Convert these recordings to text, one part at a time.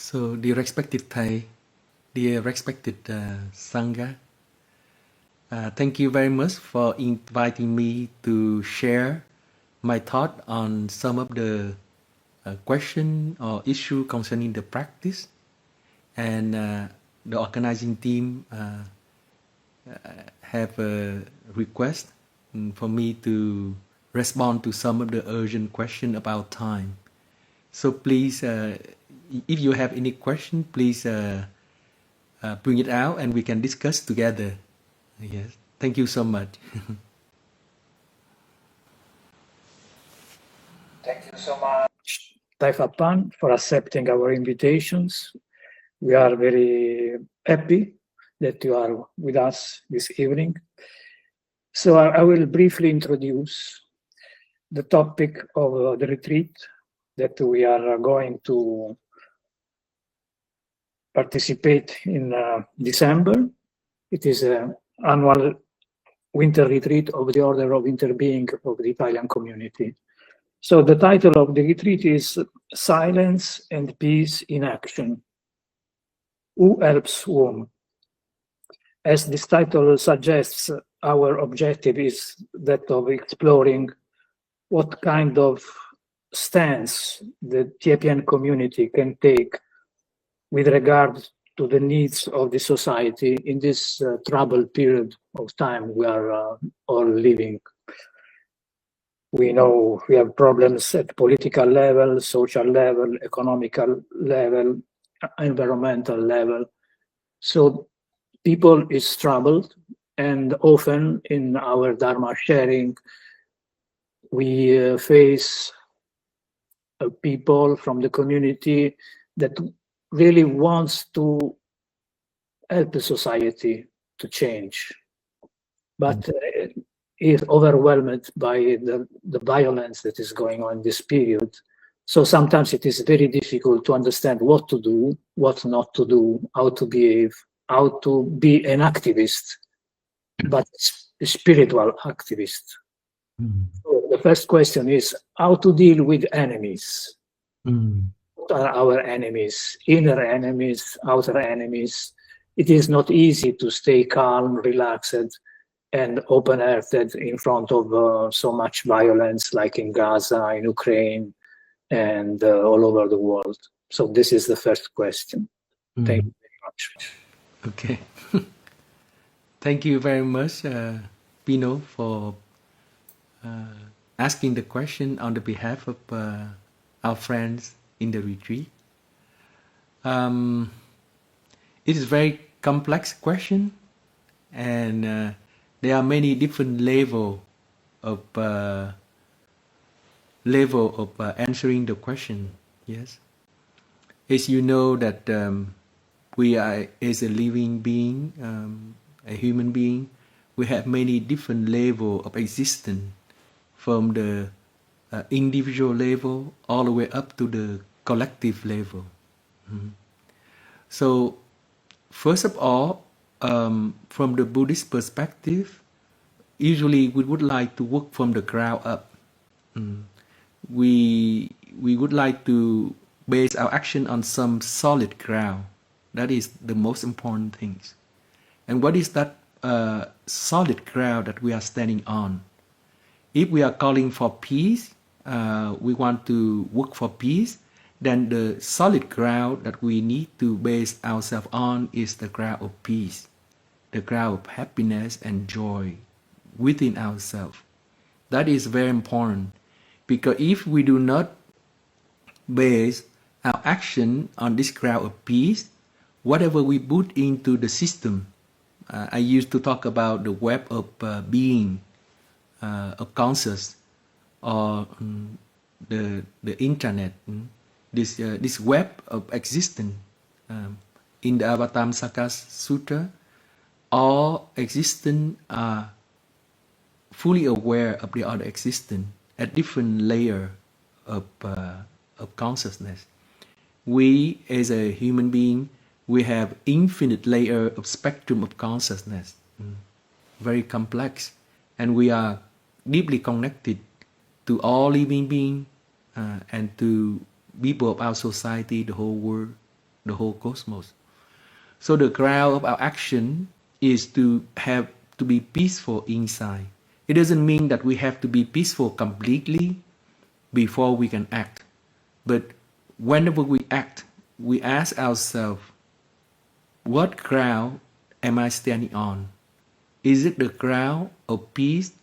So, dear respected Thay, dear respected Sangha, thank you very much for inviting me to share my thought on some of the question or issue concerning the practice, and the organizing team have a request for me to respond to some of the urgent question about time. So please, if you have any question, please bring it out and we can discuss together. Yes, thank you so much. Thank you so much, Thay Phap, for accepting our invitations. We are very happy that you are with us this evening. So I will briefly introduce the topic of the retreat that we are going to participate in December. It is an annual winter retreat of the Order of Interbeing of the Italian community. So the title of the retreat is Silence and Peace in Action. Who helps whom? As this title suggests, our objective is that of exploring what kind of stance the Tibetan community can take with regard to the needs of the society in this troubled period of time we are all living. We know we have problems at political level, social level, economical level, environmental level. So people is troubled, and often in our Dharma sharing, we face people from the community that really wants to help the society to change, but is overwhelmed by the violence that is going on in this period. So sometimes it is very difficult to understand what to do, what not to do, how to behave, how to be an activist, but a spiritual activist. So the first question is how to deal with enemies. What are our enemies? Inner enemies, outer enemies. It is not easy to stay calm, relaxed, and open-hearted in front of so much violence like in Gaza, in Ukraine, and all over the world. So this is the first question. Thank you very much. Okay. Thank you very much, Pino, for asking the question on the behalf of our friends in the retreat. It is a very complex question, and there are many different level of answering the question. Yes, as you know that we are as a living being, a human being, we have many different level of existence, from the individual level all the way up to the collective level. So, first of all, from the Buddhist perspective, usually we would like to work from the ground up. We would like to base our action on some solid ground. That is the most important things. And what is that solid ground that we are standing on? If we are calling for peace, we want to work for peace, then the solid ground that we need to base ourselves on is the ground of peace, the ground of happiness and joy within ourselves. That is very important, because if we do not base our action on this ground of peace, whatever we put into the system, I used to talk about the web of being, of conscious, or the internet, this web of existence. In the Avatamsaka Sutra, all existence are fully aware of the other existence at different layer of consciousness. We, as a human being, we have infinite layer of spectrum of consciousness, very complex, and we are deeply connected to all living beings and to people of our society, the whole world, the whole cosmos. So the ground of our action is to be peaceful inside. It doesn't mean that we have to be peaceful completely before we can act. But whenever we act, we ask ourselves, what ground am I standing on? Is it the ground of peace,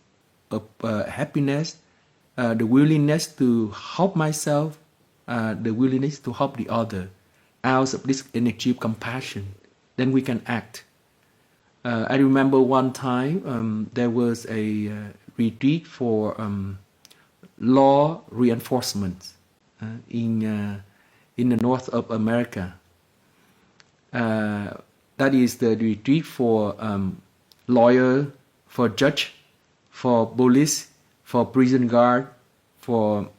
of happiness, the willingness to help myself, the willingness to help the other, out of this energy of compassion? Then we can act. I remember one time there was a retreat for law reinforcement in the north of America. That is the retreat for lawyer, for judge, for police, for prison guard, for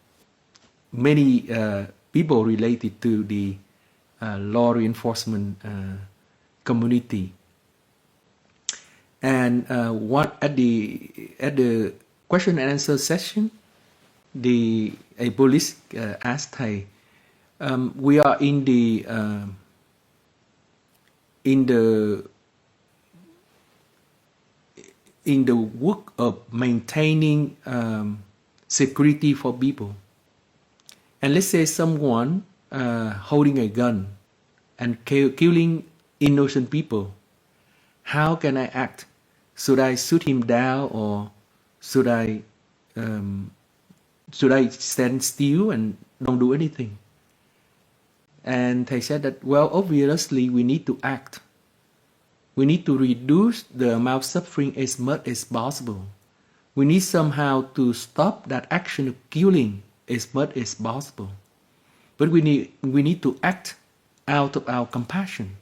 many people related to the law reinforcement community. And at the question and answer session, a police asked Thay, we are in the work of maintaining security for people. And let's say someone holding a gun and killing innocent people. How can I act? Should I shoot him down, or should I stand still and don't do anything? And they said that, well, obviously we need to act. We need to reduce the amount of suffering as much as possible. We need somehow to stop that action of killing as much as possible. But we need to act out of our compassion.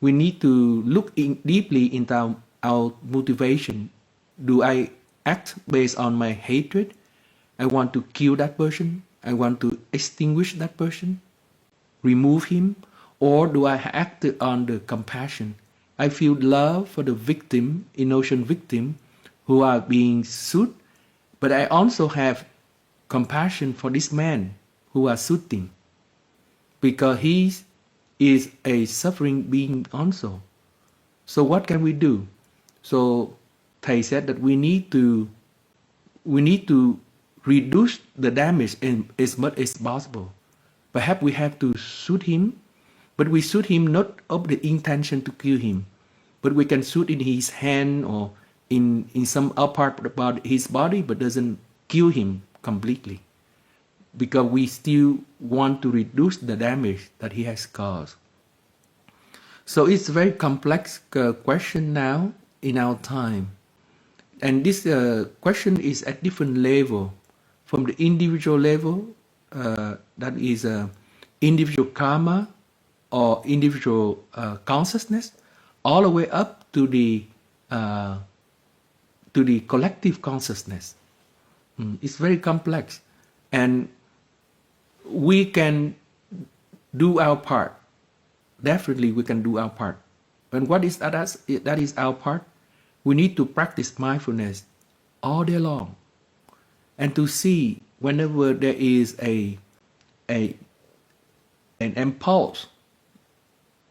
We need to look deeply into our motivation. Do I act based on my hatred? I want to kill that person. I want to extinguish that person, remove him. Or do I act on the compassion? I feel love for the victim, innocent victim, who are being sued. But I also have compassion for this man who are shooting, because he is a suffering being also. So what can we do? So Thay said that we need to reduce the damage as much as possible. Perhaps we have to shoot him, but we shoot him not of the intention to kill him, but we can shoot in his hand or in some other part about his body, but doesn't kill him completely, because we still want to reduce the damage that he has caused. So it's a very complex question now in our time. And this question is at different level, from the individual level, that is individual karma or individual consciousness, all the way up to the collective consciousness. It's very complex, and we can do our part. Definitely we can do our part. And what is that? That is our part. We need to practice mindfulness all day long, and to see whenever there is an impulse,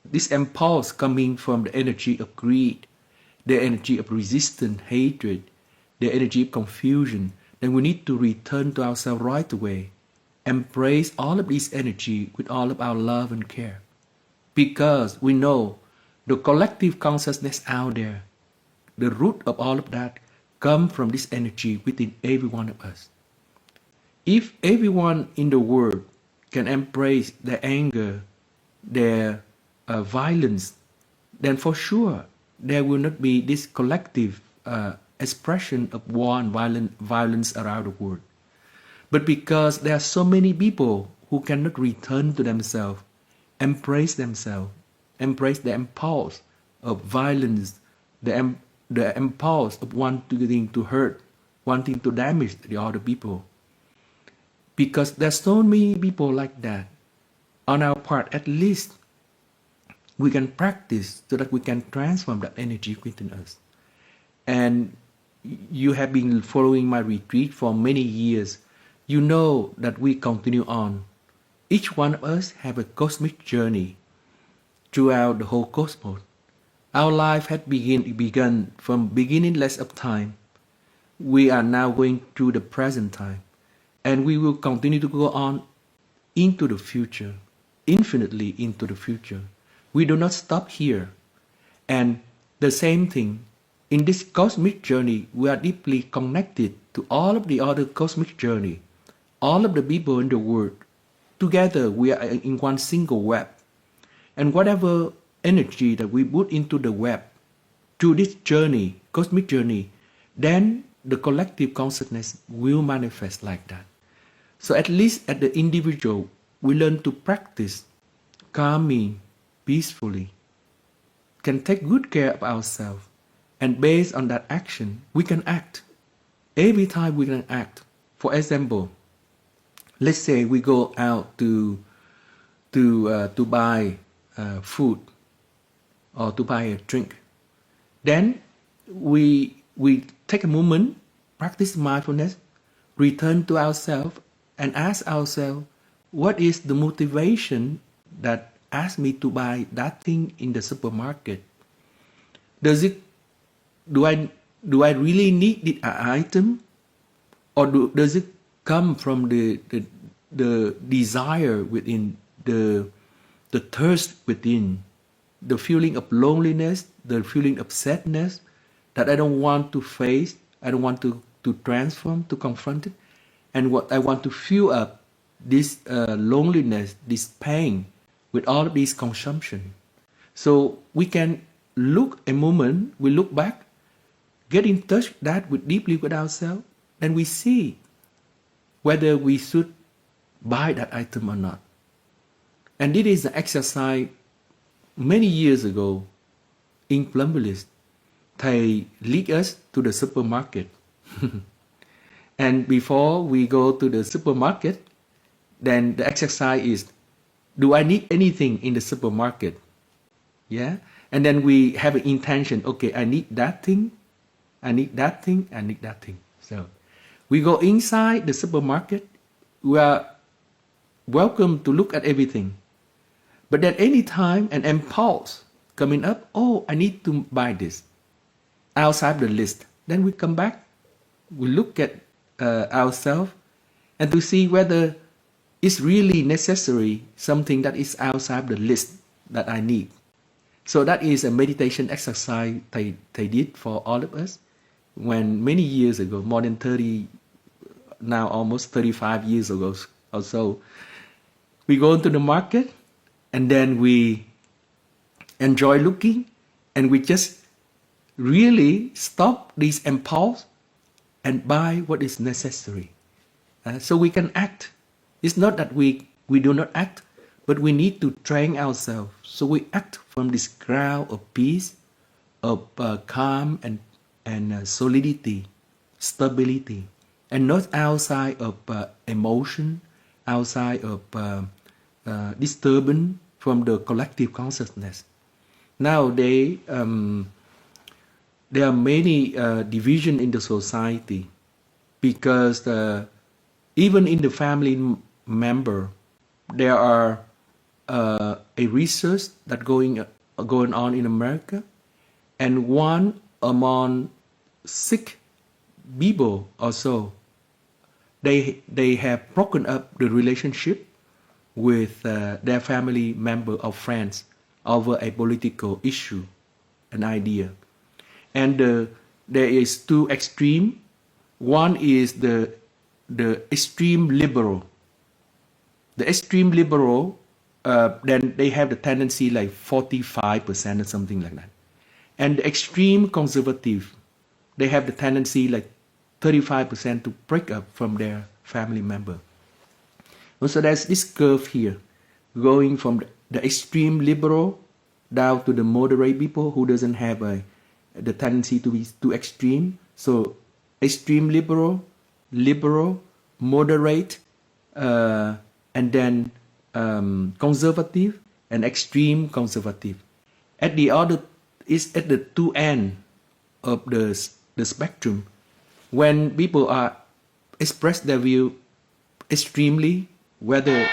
this impulse coming from the energy of greed, the energy of resistance, hatred, the energy of confusion, then we need to return to ourselves right away. Embrace all of this energy with all of our love and care, because we know the collective consciousness out there, the root of all of that comes from this energy within every one of us. If everyone in the world can embrace their anger, their violence, then for sure there will not be this collective expression of war and violence around the world. But because there are so many people who cannot return to themselves, embrace the impulse of violence, the impulse of wanting to hurt, wanting to damage the other people. Because there's so many people like that. On our part, at least we can practice so that we can transform that energy within us. And you have been following my retreat for many years. You know that we continue on. Each one of us have a cosmic journey. throughout the whole cosmos. Our life had begun from beginningless of time. We are now going through the present time, and we will continue to go on into the future, infinitely into the future. We do not stop here. And the same thing, in this cosmic journey, we are deeply connected to all of the other cosmic journey, all of the people in the world. Together, we are in one single web. And whatever energy that we put into the web through this journey, cosmic journey, then the collective consciousness will manifest like that. So at least at the individual, we learn to practice calming, peacefully, can take good care of ourselves, and based on that action, we can act. Every time we can act. For example, let's say we go out to buy food or to buy a drink. Then we take a moment, practice mindfulness, return to ourselves, and ask ourselves, what is the motivation that asked me to buy that thing in the supermarket? Do I really need the item, or does it come from the desire within, the thirst within, the feeling of loneliness, the feeling of sadness that I don't want to face, I don't want to transform, to confront it, and what I want to fill up this loneliness, this pain with all of this consumption. So we can look a moment, we look back, get in touch that with deeply with ourselves, and we see whether we should buy that item or not. And this is an exercise many years ago in Plumberlist. Thay lead us to the supermarket. And before we go to the supermarket, then the exercise is, do I need anything in the supermarket? Yeah. And then we have an intention, okay, I need that thing, I need that thing, I need that thing. So we go inside the supermarket, we are welcome to look at everything. But at any time, an impulse coming up, oh, I need to buy this, outside the list. Then we come back, we look at ourselves, and to see whether it's really necessary, something that is outside the list that I need. So that is a meditation exercise they did for all of us when many years ago, more than 30, now almost 35 years ago or so. We go into the market and then we enjoy looking, and we just really stop this impulse and buy what is necessary. So we can act. It's not that we do not act, but we need to train ourselves. So we act from this ground of peace, of calm and solidity, stability, and not outside of emotion, outside of disturbance from the collective consciousness. Nowadays, there are many divisions in the society because even in the family member, there are a research that going on in America, and 1 among 6 people or so, they have broken up the relationship with their family member or friends over a political issue, an idea. And there is 2 extremes. One is the extreme liberal. The extreme liberal, then they have the tendency like 45% or something like that. And the extreme conservative, they have the tendency like 35% to break up from their family member. So there's this curve here, going from the extreme liberal down to the moderate people who doesn't have the tendency to be too extreme. So extreme liberal, moderate, and then conservative and extreme conservative. At the other is at the 2 ends of the spectrum. When people are express their view extremely, whether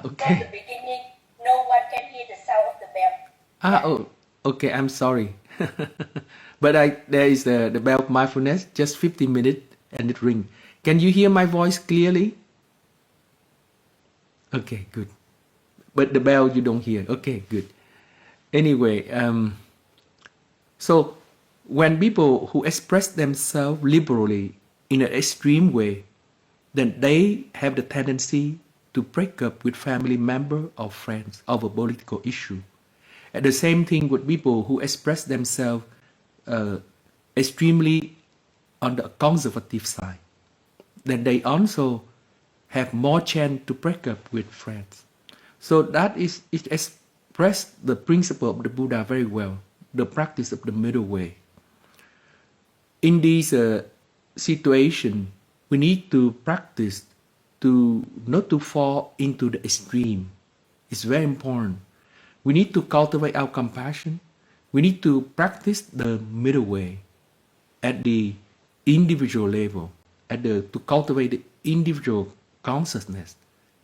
Okay. From the beginning, no one can hear the sound of the bell. Oh, okay. I'm sorry. But there is the bell of mindfulness, just 15 minutes and it ring. Can you hear my voice clearly? Okay, good. But the bell you don't hear. Okay, good. Anyway, so when people who express themselves liberally in an extreme way, then they have the tendency to break up with family member or friends over political issue. And the same thing with people who express themselves extremely on the conservative side. Then they also have more chance to break up with friends. So that is it express the principle of the Buddha very well, the practice of the middle way. In this situation, we need to practice to not to fall into the extreme. It's very important. We need to cultivate our compassion. We need to practice the middle way at the individual level, to cultivate the individual consciousness.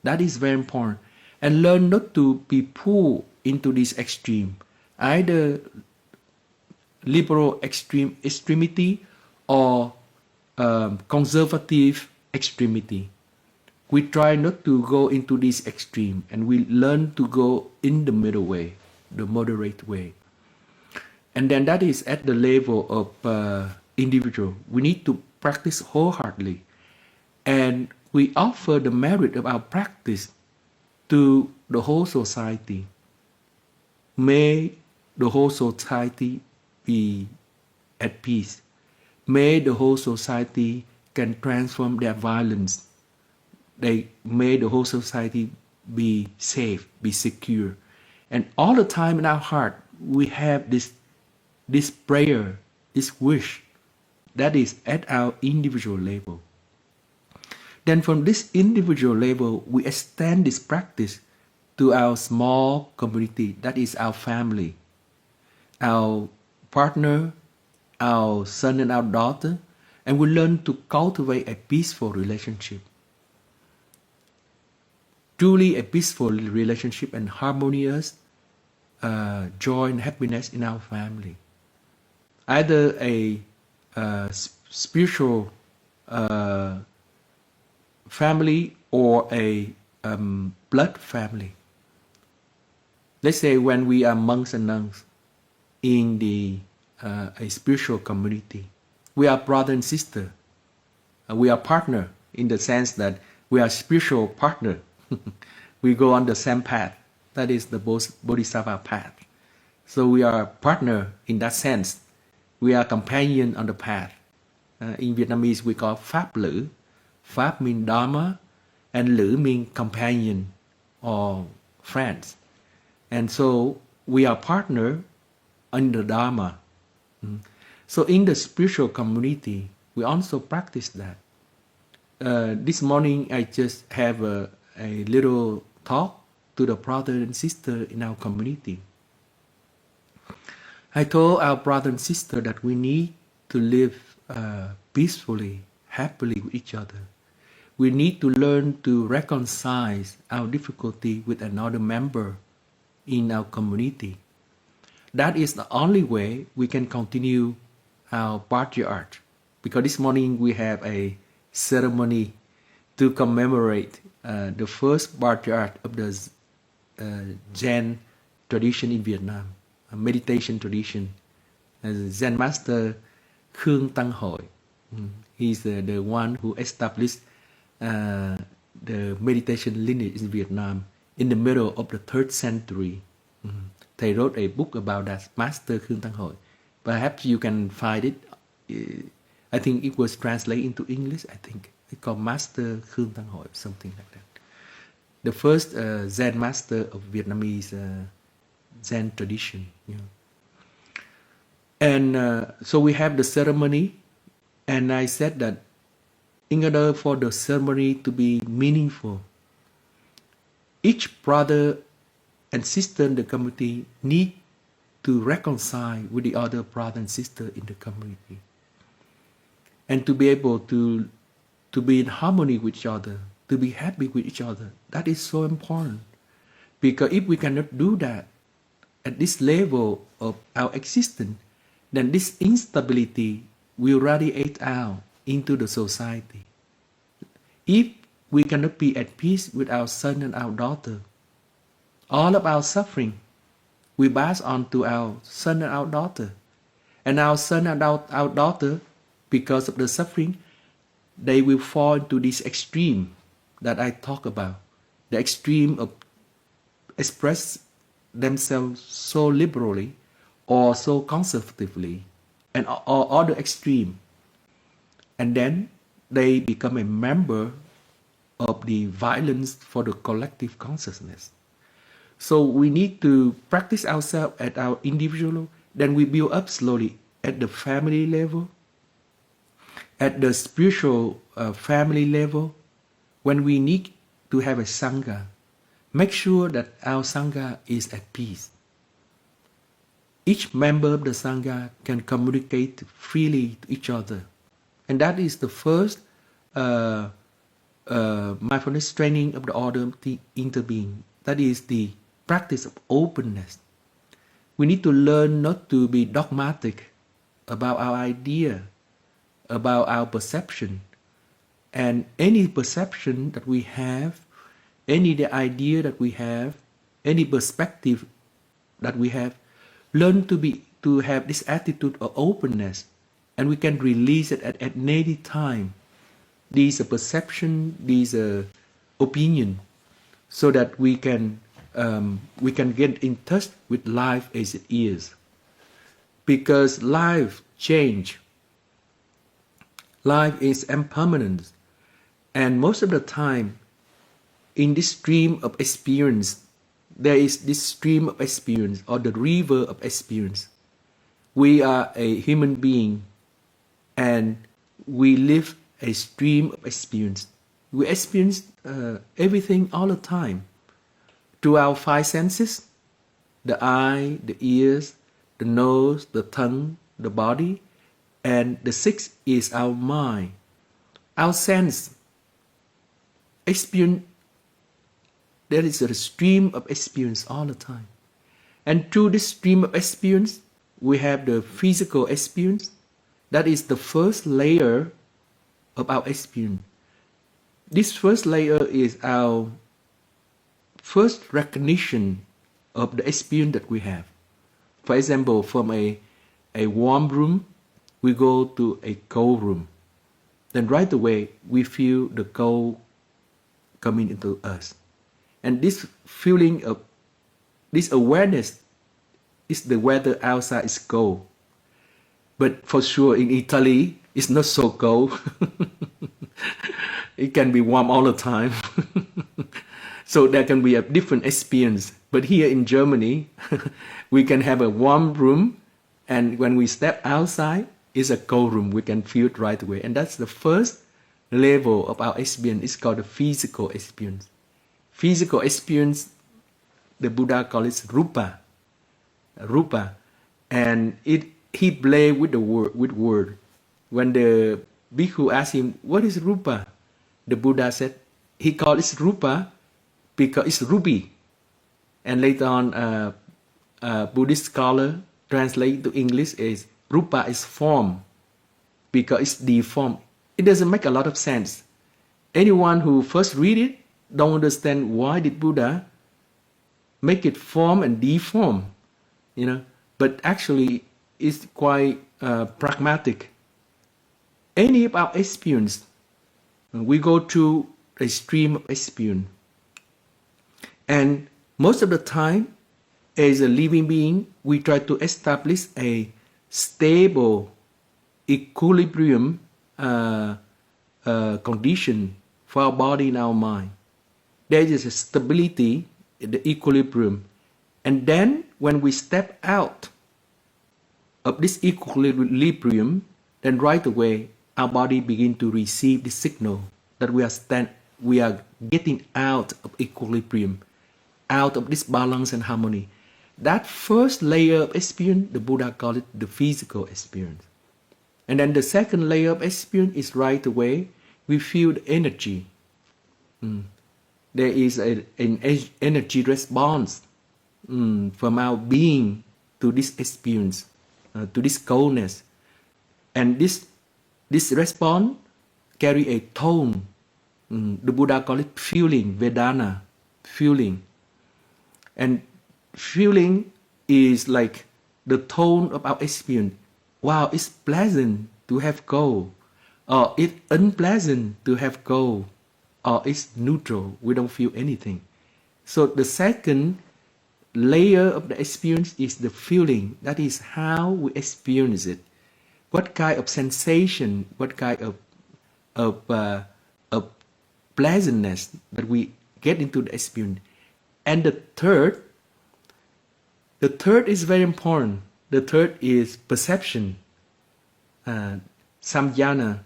That is very important. And learn not to be pulled into this extreme, either liberal extremity or conservative extremity. We try not to go into this extreme, and we learn to go in the middle way, the moderate way. And then that is at the level of individual. We need to practice wholeheartedly, and we offer the merit of our practice to the whole society. May the whole society be at peace. May the whole society can transform their violence. May the whole society be safe, be secure. And all the time in our heart, we have this prayer, this wish, that is at our individual level. Then from this individual level, we extend this practice to our small community, that is our family, our partner, our son and our daughter, and we learn to cultivate a peaceful relationship. Truly a peaceful relationship and harmonious joy and happiness in our family. Either a spiritual family or a blood family. Let's say when we are monks and nuns in a spiritual community, we are brother and sister. We are partner in the sense that we are spiritual partner. We go on the same path. That is the Bodhisattva path. So we are partner in that sense. We are companion on the path. In Vietnamese we call Phap Lữ. Phap means Dharma and Lữ means companion or friends. And so we are partner in the Dharma. So in the spiritual community, we also practice that. This morning I just have a little talk to the brother and sister in our community. I told our brother and sister that we need to live peacefully, happily with each other. We need to learn to reconcile our difficulty with another member in our community. That is the only way we can continue our patriarch. Because this morning we have a ceremony to commemorate the first patriarch of the Zen tradition in Vietnam, a meditation tradition. Zen master Khương Tăng Hội. He's the one who established the meditation lineage in Vietnam in the middle of the 3rd century. Thầy wrote a book about that, Master Khương Tăng Hội. Perhaps you can find it. I think it was translated into English, I think. It's called Master Khương Tăng Hội, something like that. The first Zen master of Vietnamese Zen tradition. You know. And so we have the ceremony, and I said that in order for the ceremony to be meaningful, each brother and sister in the community need to reconcile with the other brother and sister in the community, and to be able to be in harmony with each other, to be happy with each other. That is so important. Because if we cannot do that at this level of our existence, then this instability will radiate out into the society. If we cannot be at peace with our son and our daughter, all of our suffering we pass on to our son and our daughter. And our son and our daughter, because of the suffering, they will fall into this extreme that I talk about. The extreme of express themselves so liberally or so conservatively, and or other extreme. And then they become a member of the violence for the collective consciousness. So we need to practice ourselves at our individual, then we build up slowly at the family level, at the spiritual family level. When we need to have a Sangha, make sure that our Sangha is at peace. Each member of the Sangha can communicate freely to each other. And that is the first mindfulness training of the order of the interbeing. That is the practice of openness. We need to learn not to be dogmatic about our idea, about our perception. And any perception that we have, any idea that we have, any perspective that we have, learn to have this attitude of openness, and we can release it at any time. These perception, these opinion, so that we can get in touch with life as it is. Because life change. Life is impermanent. And most of the time, in this stream of experience, there is this stream of experience, or the river of experience. We are a human being, and we live a stream of experience. We experience everything all the time. Through our five senses, the eye, the ears, the nose, the tongue, the body, and the sixth is our mind. Our sense experience, there is a stream of experience all the time. And through this stream of experience, we have the physical experience. That is the first layer of our experience. This first layer is our first recognition of the experience that we have. For example, from a warm room, we go to a cold room. Then right away, we feel the cold coming into us. And this feeling of, this awareness is the weather outside is cold. But for sure in Italy, it's not so cold. It can be warm all the time. So there can be a different experience. But here in Germany, we can have a warm room, and when we step outside, it's a cold room. We can feel it right away. And that's the first level of our experience. It's called the physical experience. Physical experience, the Buddha calls it rupa. Rupa. And he played with the word. When the bhikkhu asked him, what is rupa? The Buddha said, he called it rupa because it's ruby. And later on, Buddhist scholar translate to English is rupa is form, because it's deformed. It doesn't make a lot of sense. Anyone who first read it don't understand why did Buddha make it form and deform, But actually, it's quite pragmatic. Any of our experience, we go through a stream of experience. And most of the time, as a living being, we try to establish a stable equilibrium condition for our body and our mind. There is a stability in the equilibrium. And then when we step out of this equilibrium, then right away our body begins to receive the signal that we are getting out of equilibrium, out of this balance and harmony. That first layer of experience, the Buddha called it the physical experience. And then the second layer of experience is right away, we feel the energy. there is an energy response from our being to this experience, to this coldness. And this response carry a tone. The Buddha call it feeling, Vedana, feeling. And feeling is like the tone of our experience. Wow, it's pleasant to have gold, or it's unpleasant to have gold, or it's neutral, we don't feel anything. So the second layer of the experience is the feeling. That is how we experience it. What kind of sensation, what kind of pleasantness that we get into the experience. And the third is very important. The third is perception, samyana.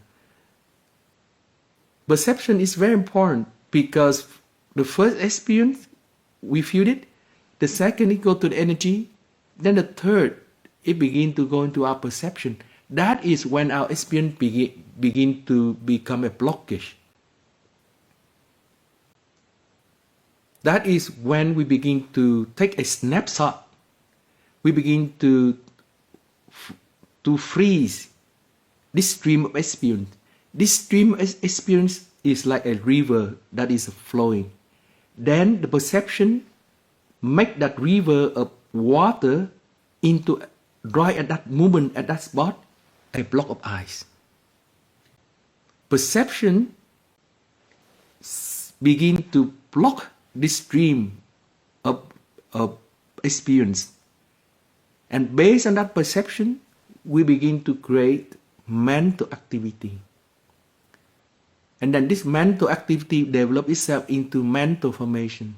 Perception is very important because the first experience, we feel it. The second, it goes to the energy. Then the third, it begins to go into our perception. That is when our experience begin to become a blockage. That is when we begin to take a snapshot. We begin to freeze this stream of experience. This stream of experience is like a river that is flowing. Then the perception make that river of water into dry at that moment, at that spot, a block of ice. Perception begin to block this stream of experience. And based on that perception, we begin to create mental activity. And then this mental activity develops itself into mental formation.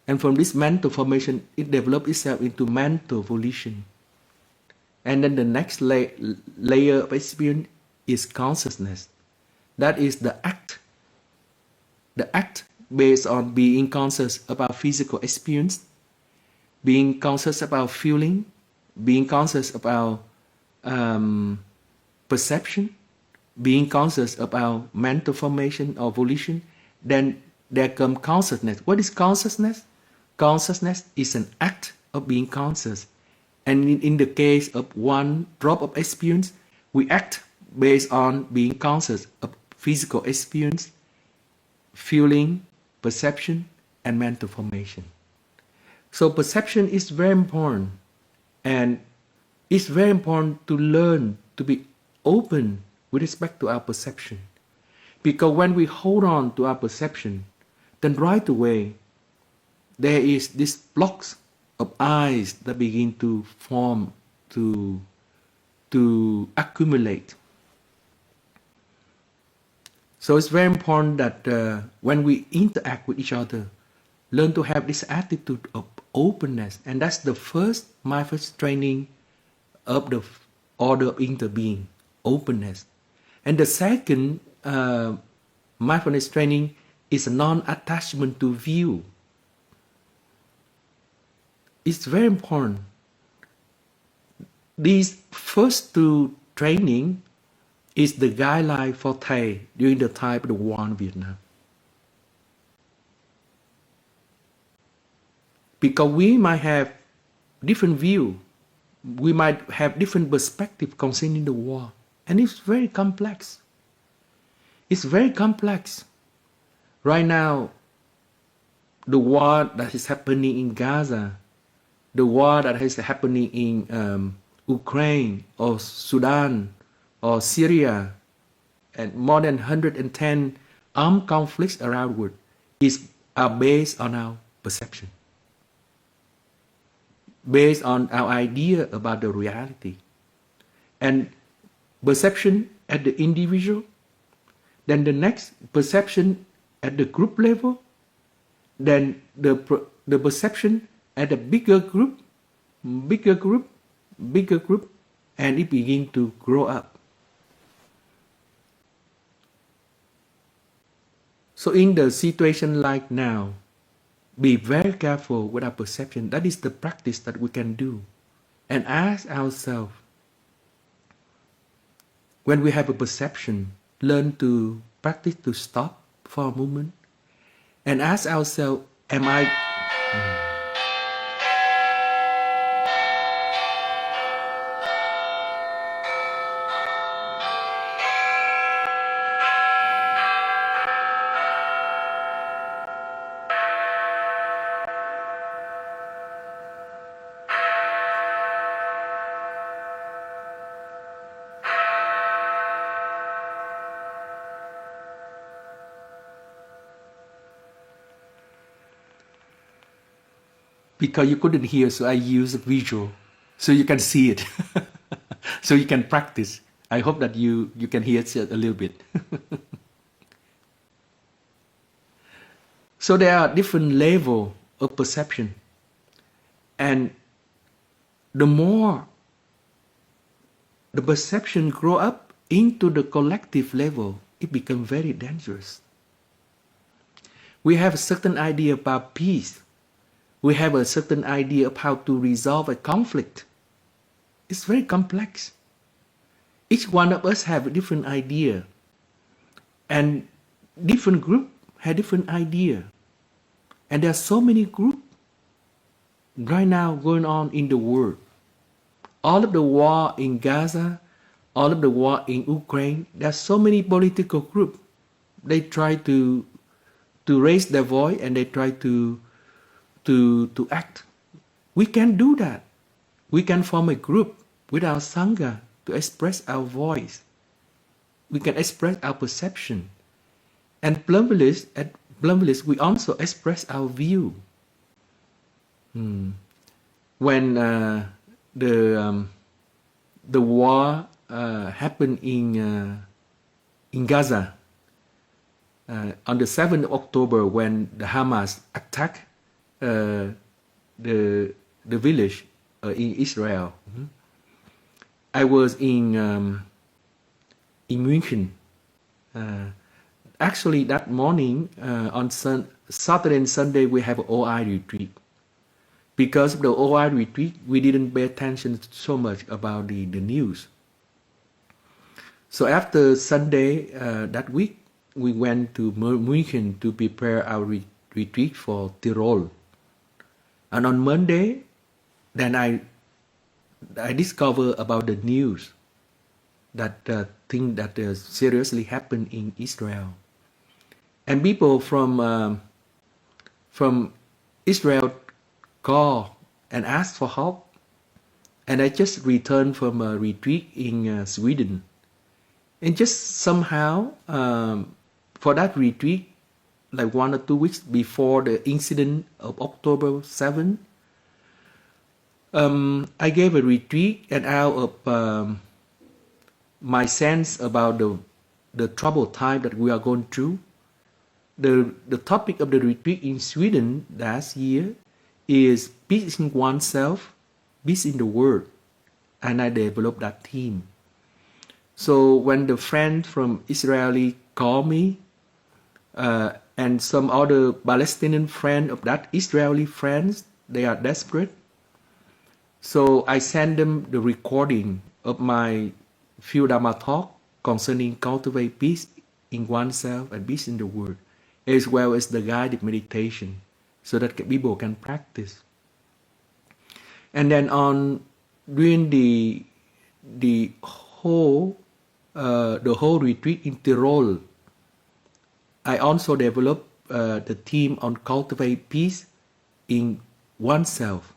And from this mental formation, it develops itself into mental volition. And then the next layer of experience is consciousness. That is the act. The act based on being conscious about physical experience, being conscious about feeling, being conscious about perception, being conscious about mental formation or volition. Then there comes consciousness. What is consciousness? Consciousness is an act of being conscious. And in the case of one drop of experience, we act based on being conscious of physical experience, feeling, perception, and mental formation. So perception is very important. And it's very important to learn to be open with respect to our perception. Because when we hold on to our perception, then right away, there is this blocks of eyes that begin to form, to accumulate. So it's very important that when we interact with each other, learn to have this attitude of openness. And that's the first mindfulness training of the order of interbeing, openness. And the second mindfulness training is non-attachment to view. It's very important. These first two training is the guideline for Thay during the time of the war in Vietnam. Because we might have different view, we might have different perspective concerning the war, and it's very complex. It's very complex. Right now, the war that is happening in Gaza, the war that is happening in Ukraine or Sudan or Syria, and more than 110 armed conflicts around the world are based on our perception, based on our idea about the reality. And perception at the individual, then the next perception at the group level, then the perception at a bigger group, and it begins to grow up. So in the situation like now, be very careful with our perception. That is the practice that we can do. And ask ourselves, when we have a perception, learn to practice to stop for a moment and ask ourselves, am I... Because you couldn't hear, so I use a visual, so you can see it, so you can practice. I hope that you can hear it a little bit. So there are different levels of perception, and the more the perception grow up into the collective level, it becomes very dangerous. We have a certain idea about peace. We have a certain idea of how to resolve a conflict. It's very complex. Each one of us have a different idea, and different group have different idea. And there are so many groups right now going on in the world. All of the war in Gaza, all of the war in Ukraine, there are so many political groups. They try to raise their voice, and they try to act. We can do that. We can form a group with our Sangha to express our voice. We can express our perception. And at Blumvillage, we also express our view. When the war happened in Gaza, on the 7th of October, when the Hamas attacked the village in Israel, I was in München. Actually, that morning on Saturday and Sunday we have an OI retreat. Because of the OI retreat, we didn't pay attention so much about the news. So after Sunday that week, we went to München to prepare our retreat for Tyrol. And on Monday, then I discovered about the news that thing that seriously happened in Israel. And people from Israel call and ask for help. And I just returned from a retreat in Sweden. And just somehow, for that retreat, like 1 or 2 weeks before the incident of October 7, I gave a retreat, and out of my sense about the troubled time that we are going through, the topic of the retreat in Sweden last year is peace in oneself, peace in the world, and I developed that theme. So when the friend from Israeli called me, and some other Palestinian friend of that Israeli friends, they are desperate. So I sent them the recording of my few Dhamma talk concerning cultivate peace in oneself and peace in the world, as well as the guided meditation, so that people can practice. And then during the whole retreat in Tyrol, I also developed the theme on cultivate peace in oneself.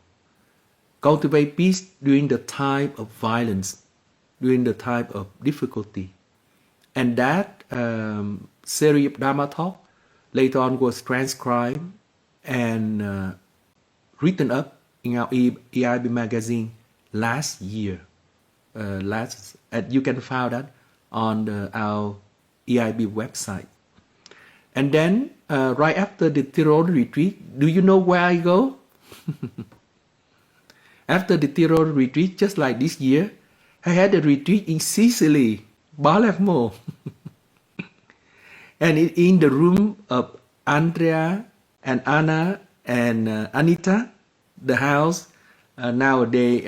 Cultivate peace during the time of violence, during the time of difficulty. And that series of Dhamma talk later on was transcribed and written up in our EIB magazine last year. And you can find that on our EIB website. And then right after the Tyrol retreat, do you know where I go? After the Tyrol retreat, just like this year, I had a retreat in Sicily, Palermo. And in the room of Andrea and Anna and Anita, the house, nowadays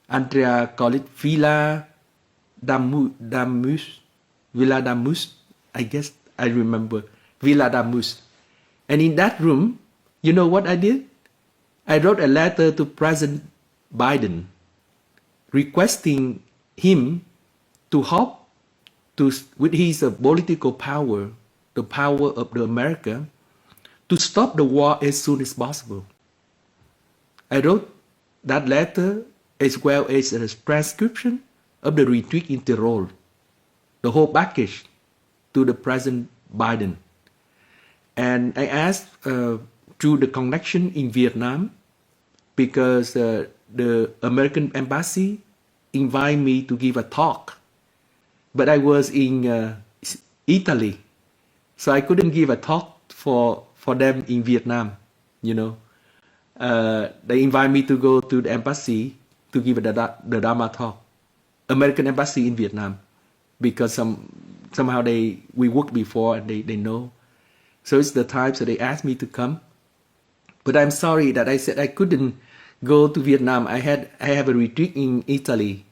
Andrea call it Villa Damus, I guess I remember, Villa Damus. And in that room, you know what I did? I wrote a letter to President Biden requesting him to help with his political power, the power of the America, to stop the war as soon as possible. I wrote that letter as well as a transcription of the retreat in Tirol, the whole package to the President Biden. And I asked through the connection in Vietnam, because the American embassy invited me to give a talk, but I was in Italy, so I couldn't give a talk for them in Vietnam, you know. They invited me to go to the embassy to give the Dharma talk, American embassy in Vietnam, because somehow we worked before and they know. So it's the time, so they asked me to come. But I'm sorry that I said I couldn't go to Vietnam. I have a retreat in Italy.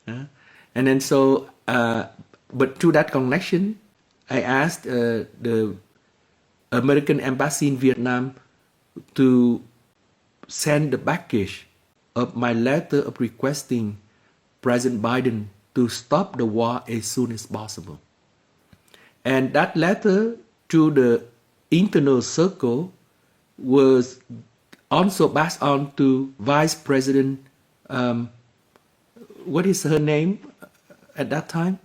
And then so, but through that connection, I asked the American embassy in Vietnam to send the package of my letter of requesting President Biden to stop the war as soon as possible. And that letter through the internal circle was also passed on to Vice President, what is her name at that time?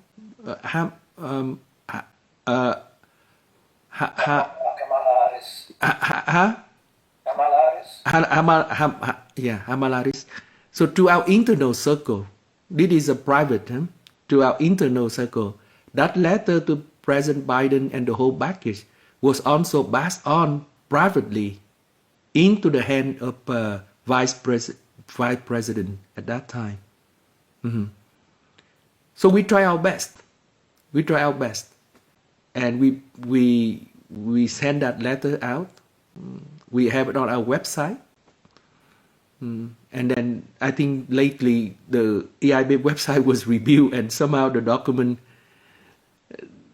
Hamalaris. So to our internal circle, this is a private term, to our internal circle, that letter to President Biden and the whole package was also passed on privately into the hand of Vice President at that time. So we try our best. We try our best, and we send that letter out. We have it on our website. And then I think lately the EIB website was reviewed and somehow the document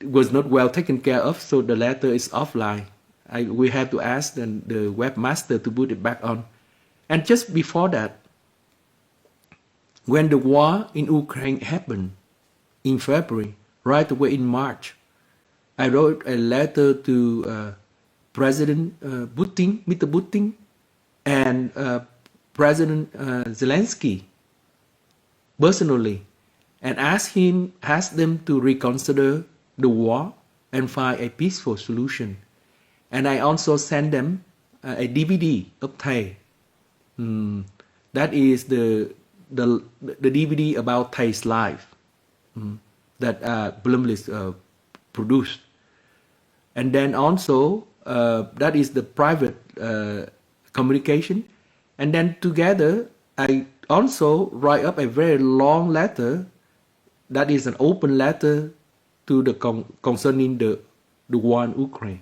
was not well taken care of, so the letter is offline. We have to ask the webmaster to put it back on. And just before that, when the war in Ukraine happened in February, right away in March, I wrote a letter to President Putin, Mr. Putin, and President Zelensky personally, and asked them to reconsider the war and find a peaceful solution. And I also sent them a DVD of Thay. That is the DVD about Thay's life that Blumlist produced. And then also that is the private communication. And then together I also write up a very long letter that is an open letter to the concerning the war in Ukraine.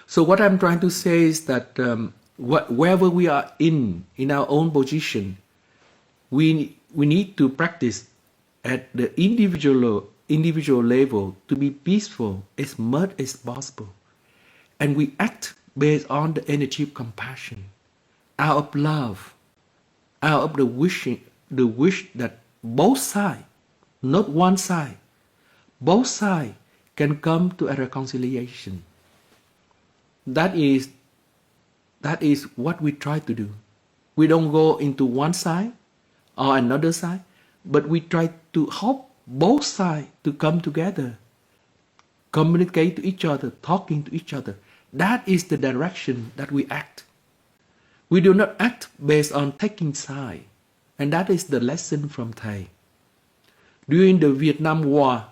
So what I'm trying to say is that wherever we are in our own position, we need to practice at the individual level to be peaceful as much as possible, and we act based on the energy of compassion, out of love, out of the wish that both sides, not one side, both sides can come to a reconciliation. That is what we try to do. We don't go into one side or another side, but we try to help both sides to come together, communicate to each other, talking to each other. That is the direction that we act. We do not act based on taking side, and that is the lesson from Thay. During the Vietnam War,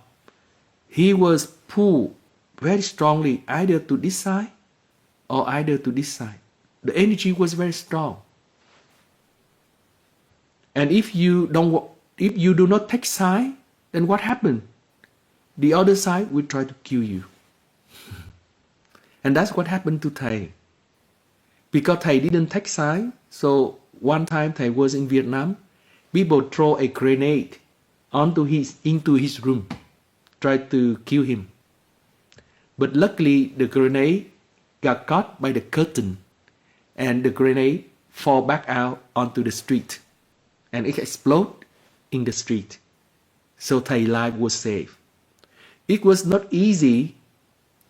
he was pulled very strongly either to this side or either to this side. The energy was very strong. And if you do not take side, then what happened? The other side will try to kill you. And that's what happened to Thay. Because Thay didn't take side, so one time Thay was in Vietnam, people throw a grenade into his room, tried to kill him. But luckily the grenade got caught by the curtain and the grenade fall back out onto the street and it exploded in the street. So Thay's life was saved. It was not easy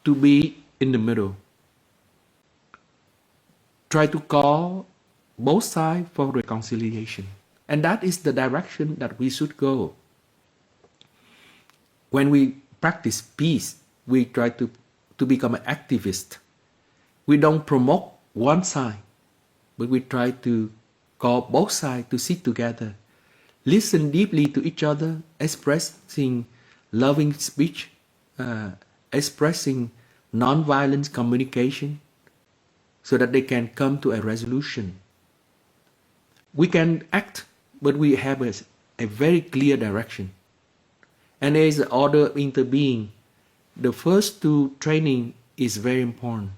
to be in the middle. Try to call both sides for reconciliation. And that is the direction that we should go. When we practice peace, we try to become an activist. We don't promote one side, but we try to call both sides to sit together, listen deeply to each other, expressing loving speech, expressing non-violent communication, so that they can come to a resolution. We can act, but we have a very clear direction. And there is the order of interbeing. The first two training is very important.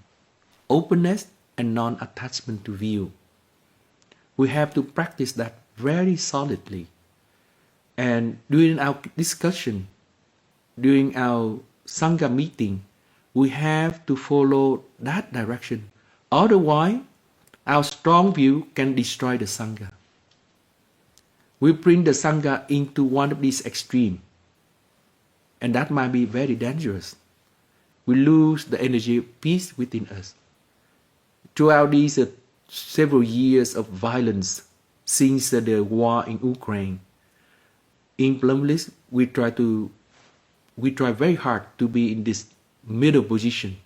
Openness and non-attachment to view. We have to practice that very solidly. And during our discussion, during our Sangha meeting, we have to follow that direction. Otherwise, our strong view can destroy the Sangha. We bring the Sangha into one of these extremes. And that might be very dangerous. We lose the energy of peace within us. Throughout these several years of violence since the war in Ukraine, in Plumlist, we try very hard to be in this middle position,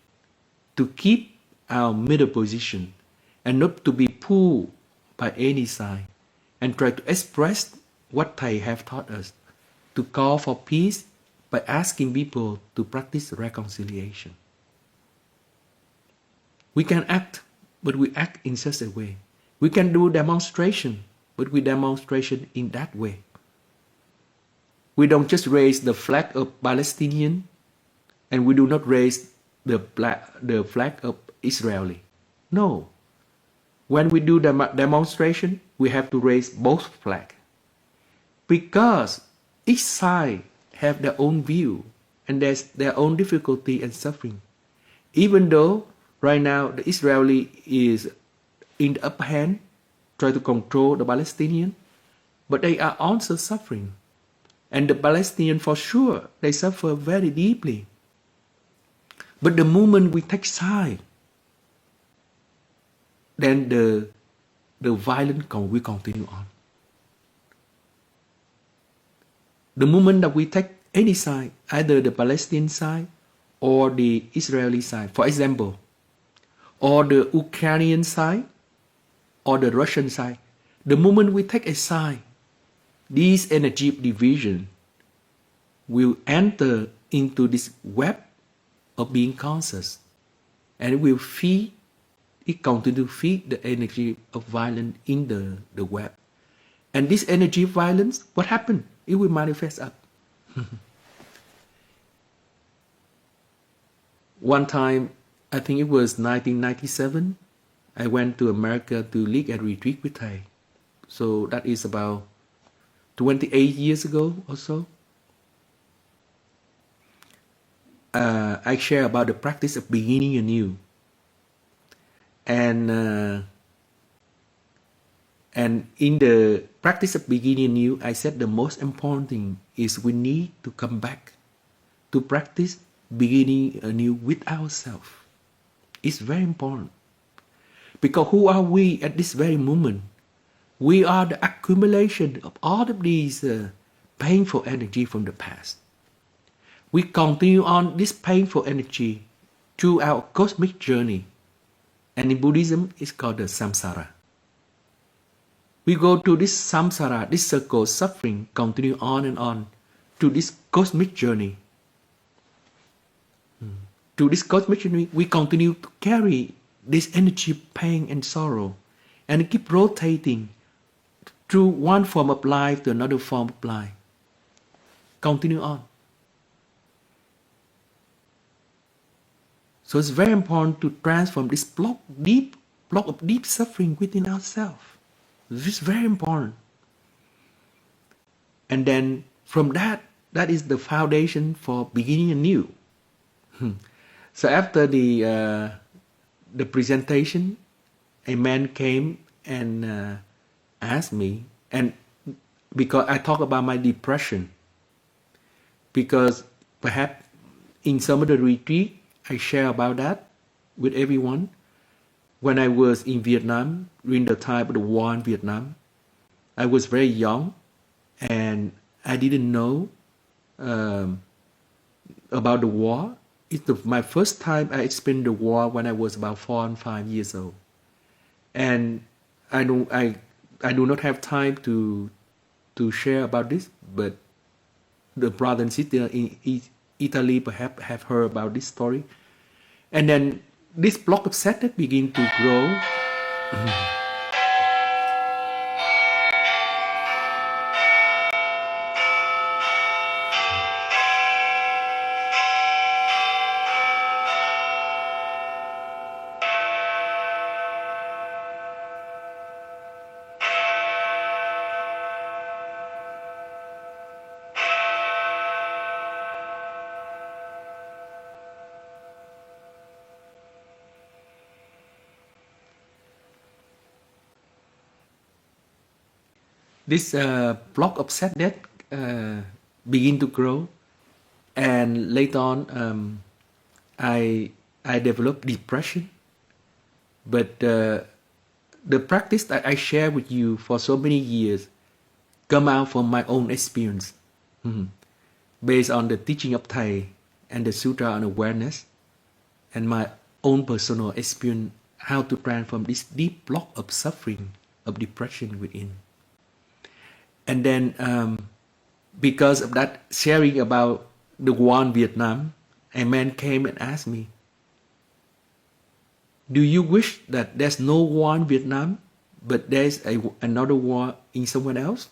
to keep our middle position and not to be pulled by any side, and try to express what Thay have taught us, to call for peace by asking people to practice reconciliation. We can act, but we act in such a way. We can do demonstration, but we demonstration in that way. We don't just raise the flag of Palestinian, and we do not raise the flag of Israeli. No. When we do demonstration, we have to raise both flags. Because each side have their own view, and there's their own difficulty and suffering. Even though right now the Israeli is in the upper hand, try to control the Palestinian, but they are also suffering. And the Palestinian, for sure, they suffer very deeply. But the moment we take side, then the violence will continue on. The moment that we take any side, either the Palestinian side or the Israeli side, for example, or the Ukrainian side or the Russian side, the moment we take a side, this energy division will enter into this web of being conscious, and it will feed, it continue to feed the energy of violence in the web. And this energy of violence, what happened? It will manifest up. One time, I think it was 1997, I went to America to lead a retreat with Thay. So that is about 28 years ago or so. I share about the practice of beginning anew. And in the practice of beginning anew, I said the most important thing is we need to come back to practice beginning anew with ourselves. It's very important. Because who are we at this very moment? We are the accumulation of all of these painful energy from the past. We continue on this painful energy through our cosmic journey. And in Buddhism, it's called the samsara. We go to this samsara, this circle of suffering, continue on and on to this cosmic journey. To this cosmic journey, we continue to carry this energy of pain and sorrow and keep rotating through one form of life to another form of life. Continue on. So it's very important to transform this block of deep suffering within ourselves. This is very important. And then from that is the foundation for beginning anew. So after the the presentation, a man came and asked me, and because I talk about my depression, because perhaps in some of the retreat, I share about that with everyone. When I was in Vietnam, during the time of the war in Vietnam, I was very young, and I didn't know about the war. It's my first time I experienced the war when I was about 4 and 5 years old, and I do not have time to share about this, but the brother and sister in Italy perhaps have heard about this story, and then this block of sadness begin to grow. This block of sadness begin to grow, and later on, I developed depression. But the practice that I share with you for so many years come out from my own experience, based on the teaching of Thay and the Sutra on Awareness, and my own personal experience, how to transform this deep block of suffering, of depression within. And then because of that sharing about the war in Vietnam, a man came and asked me, do you wish that there's no war in Vietnam, but there's another war in someone else?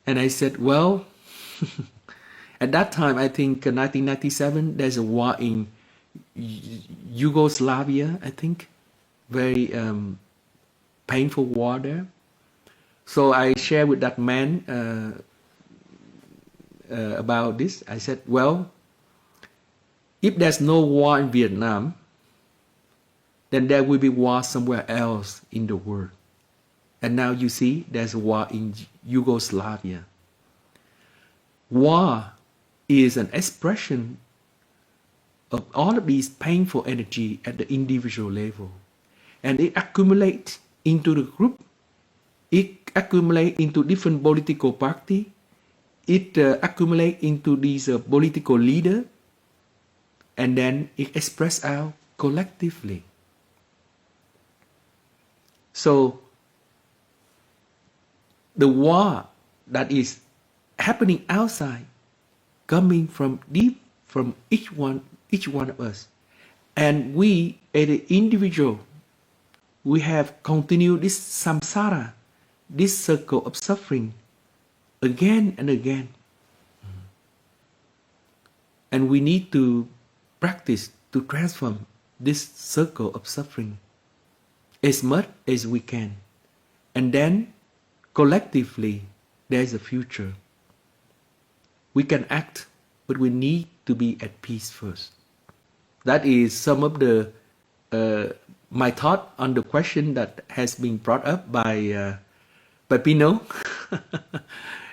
And I said, well, at that time, I think 1997, there's a war in Yugoslavia, I think, very painful war there. So I shared with that man about this. I said, well, if there's no war in Vietnam, then there will be war somewhere else in the world. And now you see there's a war in Yugoslavia. War is an expression of all of these painful energy at the individual level. And it accumulates into the group. It accumulates into different political parties. It accumulates into these political leaders. And then it expresses out collectively. So the war that is happening outside, coming from deep from each one of us, and we as an individual, we have continued this samsara, this circle of suffering, again and again, and we need to practice to transform this circle of suffering as much as we can, and then collectively there is a future. We can act, but we need to be at peace first. That is some of the my thought on the question that has been brought up by Pino.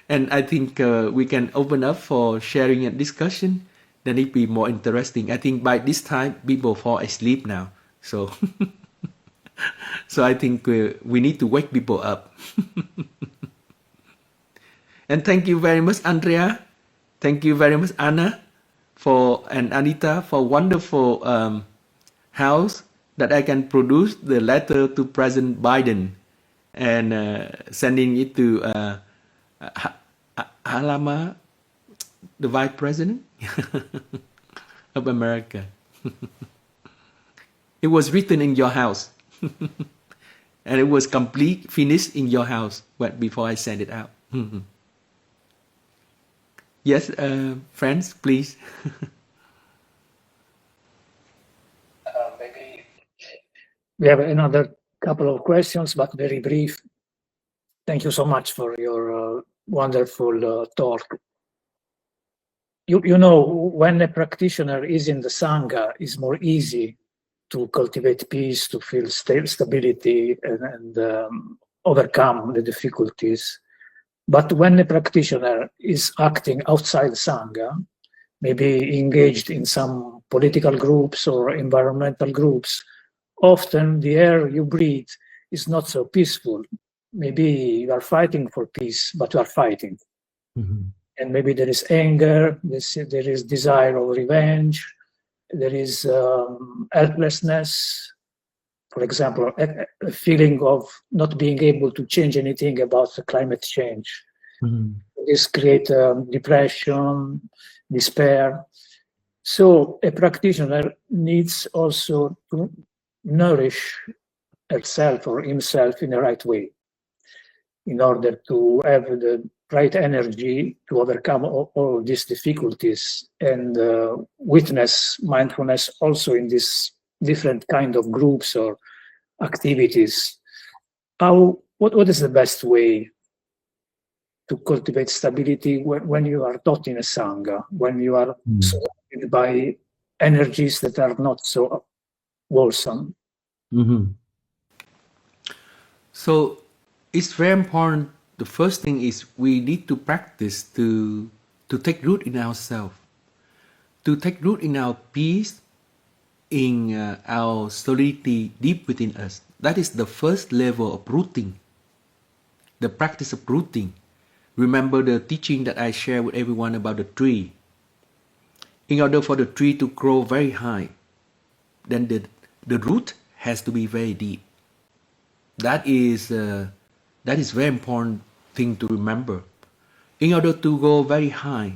And I think we can open up for sharing and discussion. Then it be more interesting. I think by this time people fall asleep now, so so I think we need to wake people up. And thank you very much, Andrea. Thank you very much, Anna, and Anita for wonderful house that I can produce the letter to President Biden and sending it to Halama, the Vice President of America. It was written in your house. And it was finished in your house before I sent it out. Yes, friends, please. Maybe we have another couple of questions, but very brief. Thank you so much for your wonderful talk. you know, when a practitioner is in the Sangha, it's more easy to cultivate peace, to feel stability, and overcome the difficulties. But when a practitioner is acting outside Sangha, maybe engaged in some political groups or environmental groups, often the air you breathe is not so peaceful. Maybe you are fighting for peace, but you are fighting. Mm-hmm. And maybe there is anger, there is desire of revenge, there is helplessness, for example, a feeling of not being able to change anything about the climate change. Mm-hmm. This creates depression, despair. So a practitioner needs also to nourish herself or himself in the right way in order to have the right energy to overcome all these difficulties and witness mindfulness also in these different kind of groups or activities. What is the best way to cultivate stability when you are taught in a Sangha, when you are surrounded by energies that are not so wholesome? Mm-hmm. So it's very important. The first thing is we need to practice to take root in ourselves, to take root in our peace, in our solidity deep within us. That is the first level of rooting, the practice of rooting. Remember the teaching that I share with everyone about the tree. In order for the tree to grow very high, then the root has to be very deep. That is very important thing to remember. In order to go very high,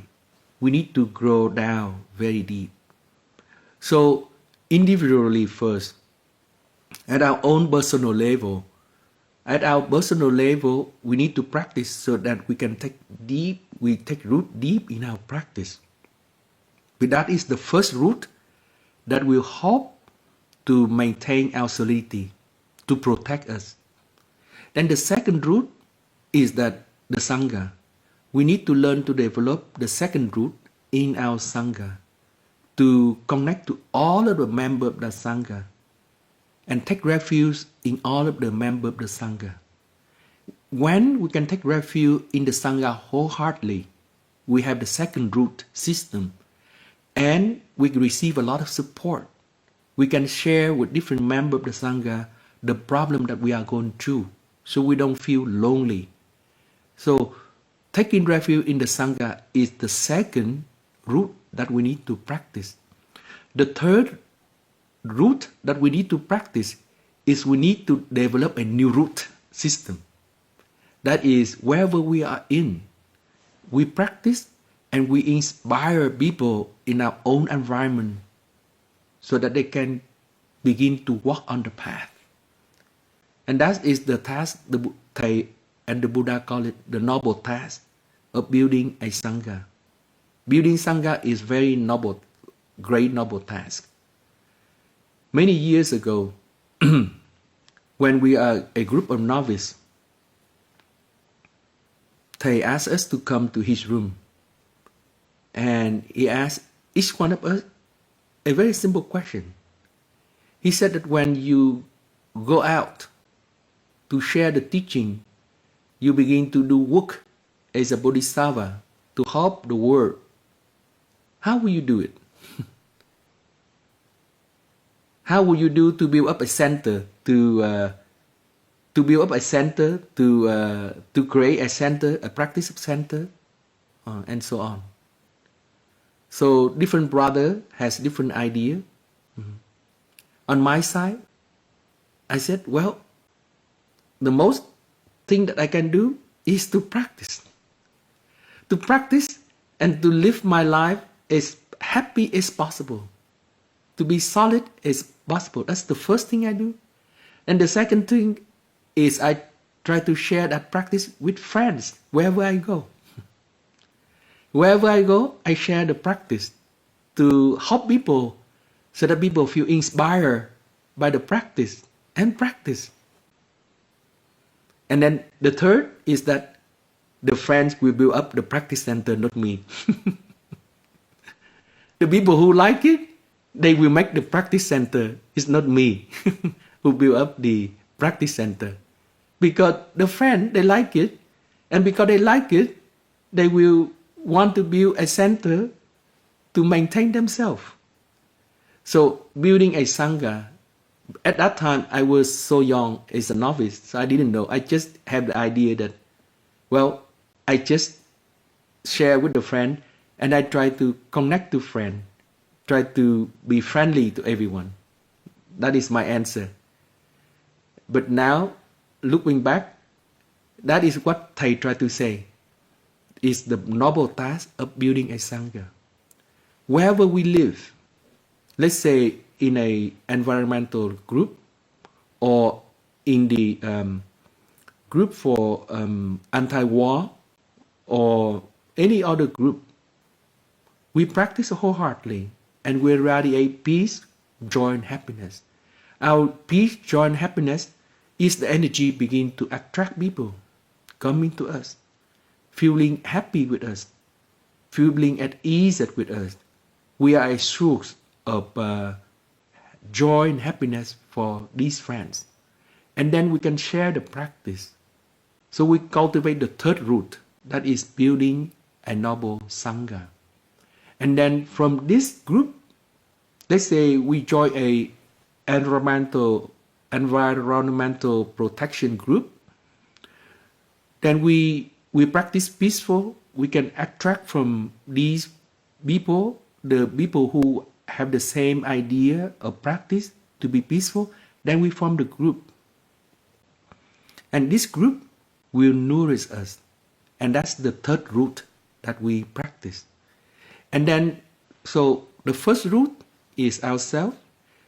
we need to grow down very deep. So individually first, at our own personal level, we need to practice so that we can take root deep in our practice. But that is the first root that will help to maintain our solidity, to protect us. Then the second root is that the Sangha. We need to learn to develop the second root in our Sangha, to connect to all of the members of the Sangha and take refuge in all of the members of the Sangha. When we can take refuge in the Sangha wholeheartedly, we have the second root system and we receive a lot of support. We can share with different members of the Sangha the problem that we are going through, so we don't feel lonely. So taking refuge in the Sangha is the second root that we need to practice. The third root that we need to practice is we need to develop a new root system. That is, wherever we are in, we practice and we inspire people in our own environment so that they can begin to walk on the path. And that is the task the Thay and the Buddha call it the noble task of building a Sangha. Building Sangha is very noble, great noble task. Many years ago, when we are a group of novices, Thay asked us to come to his room. And he asked each one of us a very simple question. He said that when you go out to share the teaching, you begin to do work as a bodhisattva to help the world. How will you do it? How will you do to build up a center, to build up a center, to create a center, a practice center, and so on. So different brother has different idea. On my side, I said, well, the most thing that I can do is to practice. To practice and to live my life as happy as possible. To be solid as possible. That's the first thing I do. And the second thing is I try to share that practice with friends wherever I go. Wherever I go, I share the practice to help people so that people feel inspired by the practice and practice. And then the third is that the friends will build up the practice center, not me. The people who like it, they will make the practice center. It's not me who build up the practice center. Because the friend, they like it. And because they like it, they will want to build a center to maintain themselves. So building a Sangha, at that time I was so young as a novice, so I didn't know. I just have the idea that, well, I just share with the friend and I try to connect to friend, try to be friendly to everyone. That is my answer. But now, looking back, that is what Thay tried to say. Is the noble task of building a Sangha. Wherever we live, let's say in a environmental group or in the group for anti-war or any other group, we practice wholeheartedly and we radiate peace, joy, and happiness. Our peace, joy, and happiness is the energy begin to attract people coming to us, feeling happy with us, feeling at ease with us. We are a source of joy and happiness for these friends. And then we can share the practice. So we cultivate the third root, that is building a noble Sangha. And then from this group, let's say we join a environmental protection group, then we practice peaceful. We can attract from these people, the people who have the same idea of practice to be peaceful. Then we form the group. And this group will nourish us. And that's the third root that we practice. And then, so the first root is ourselves.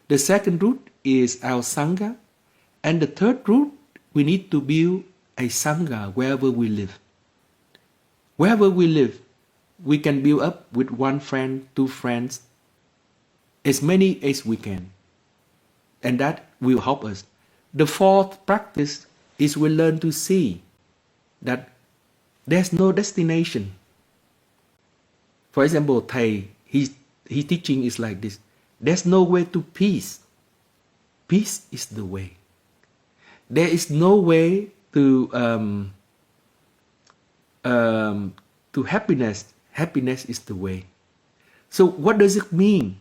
The second root is our Sangha. And the third root, we need to build a Sangha wherever we live. Wherever we live, we can build up with one friend, two friends, as many as we can. And that will help us. The fourth practice is we learn to see that there's no destination. For example, Thay, his teaching is like this. There's no way to peace. Peace is the way. There is no way to happiness. Happiness is the way. So what does it mean?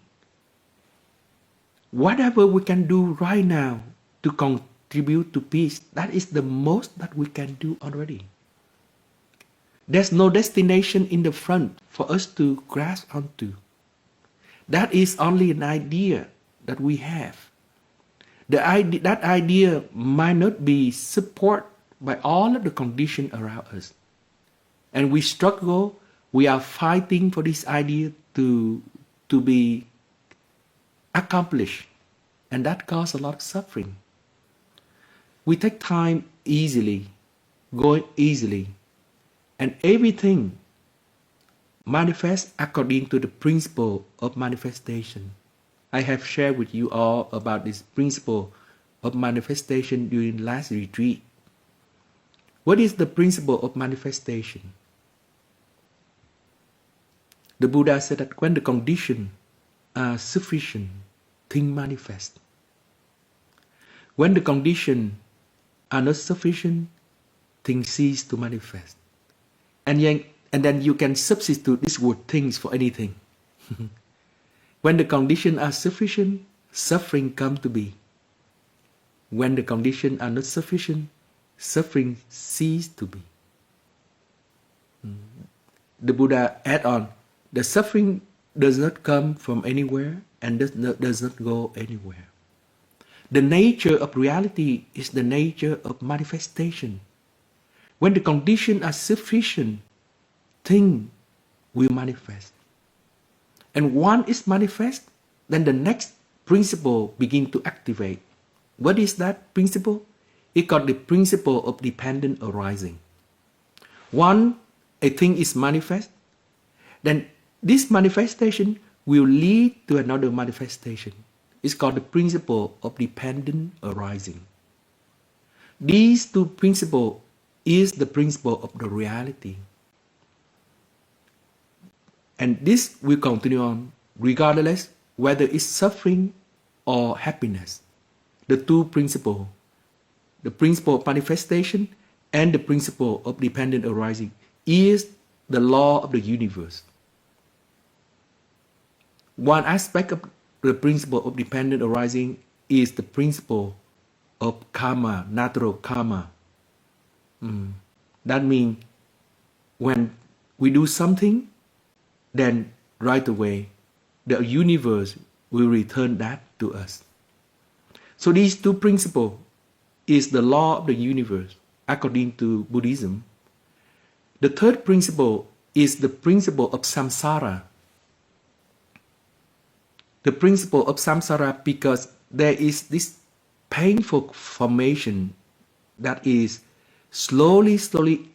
Whatever we can do right now to contribute to peace, that is the most that we can do already. There's no destination in the front for us to grasp onto. That is only an idea that we have. That idea might not be supported by all of the conditions around us. And we struggle, we are fighting for this idea to be accomplished. And that causes a lot of suffering. We take time easily, go easily, and everything manifests according to the principle of manifestation. I have shared with you all about this principle of manifestation during last retreat. What is the principle of manifestation? The Buddha said that when the conditions are sufficient, things manifest. When the conditions are not sufficient, things cease to manifest. And then you can substitute this word things for anything. When the conditions are sufficient, suffering comes to be. When the conditions are not sufficient, suffering cease to be. The Buddha add on, the suffering does not come from anywhere and does not go anywhere. The nature of reality is the nature of manifestation. When the conditions are sufficient, things will manifest. And one is manifest, then the next principle begin to activate. What is that principle? It's called the principle of dependent arising. One, a thing is manifest, then this manifestation will lead to another manifestation. It's called the principle of dependent arising. These two principles is the principle of the reality. And this will continue on regardless whether it's suffering or happiness. The two principles, the principle of manifestation and the principle of dependent arising, is the law of the universe. One aspect of the principle of dependent arising is the principle of karma, natural karma. That means when we do something, then right away the universe will return that to us. So these two principles is the law of the universe according to Buddhism. The third principle is the principle of samsara. The principle of samsara, because there is this painful formation that is slowly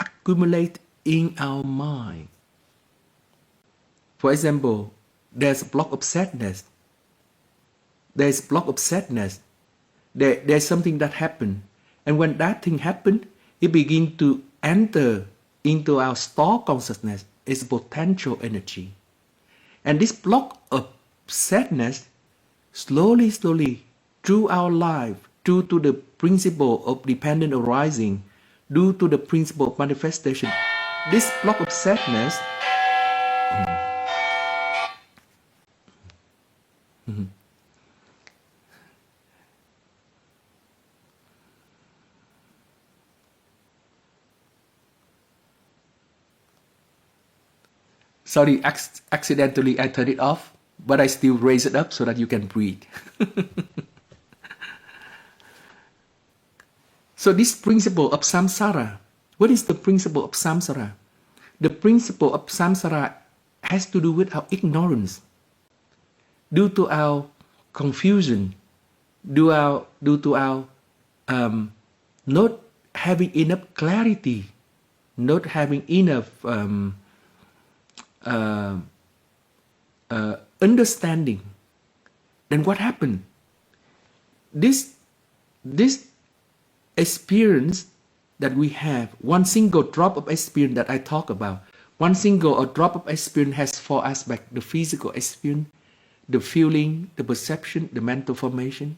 accumulate in our mind. For example, there's a block of sadness. There's a block of sadness. There's something that happened. And when that thing happened, it begins to enter into our store consciousness as potential energy. And this block of sadness, slowly, through our life, due to the principle of dependent arising, due to the principle of manifestation, this block of sadness sorry, accidentally I turned it off, but I still raise it up so that you can breathe. So this principle of samsara, what is the principle of samsara? The principle of samsara has to do with our ignorance, due to our confusion, due to our not having enough clarity, not having enough understanding. Then what happened? This experience that we have, one single drop of experience that I talk about, one single drop of experience has four aspects: the physical experience, the feeling, the perception, the mental formation.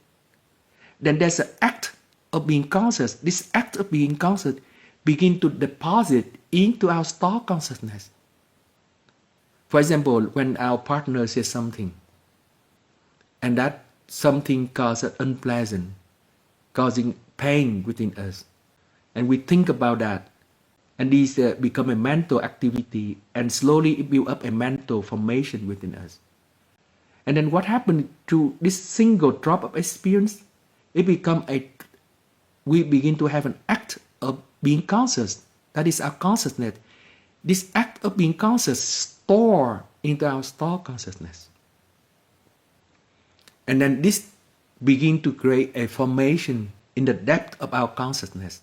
Then there's an act of being conscious. This act of being conscious begin to deposit into our store consciousness. For example, when our partner says something, and that something causes unpleasant, causing pain within us, and we think about that, and these become a mental activity, and slowly it builds up a mental formation within us. And then what happened to this single drop of experience? We begin to have an act of being conscious. That is our consciousness. This act of being conscious store into our store consciousness. And then this begin to create a formation in the depth of our consciousness.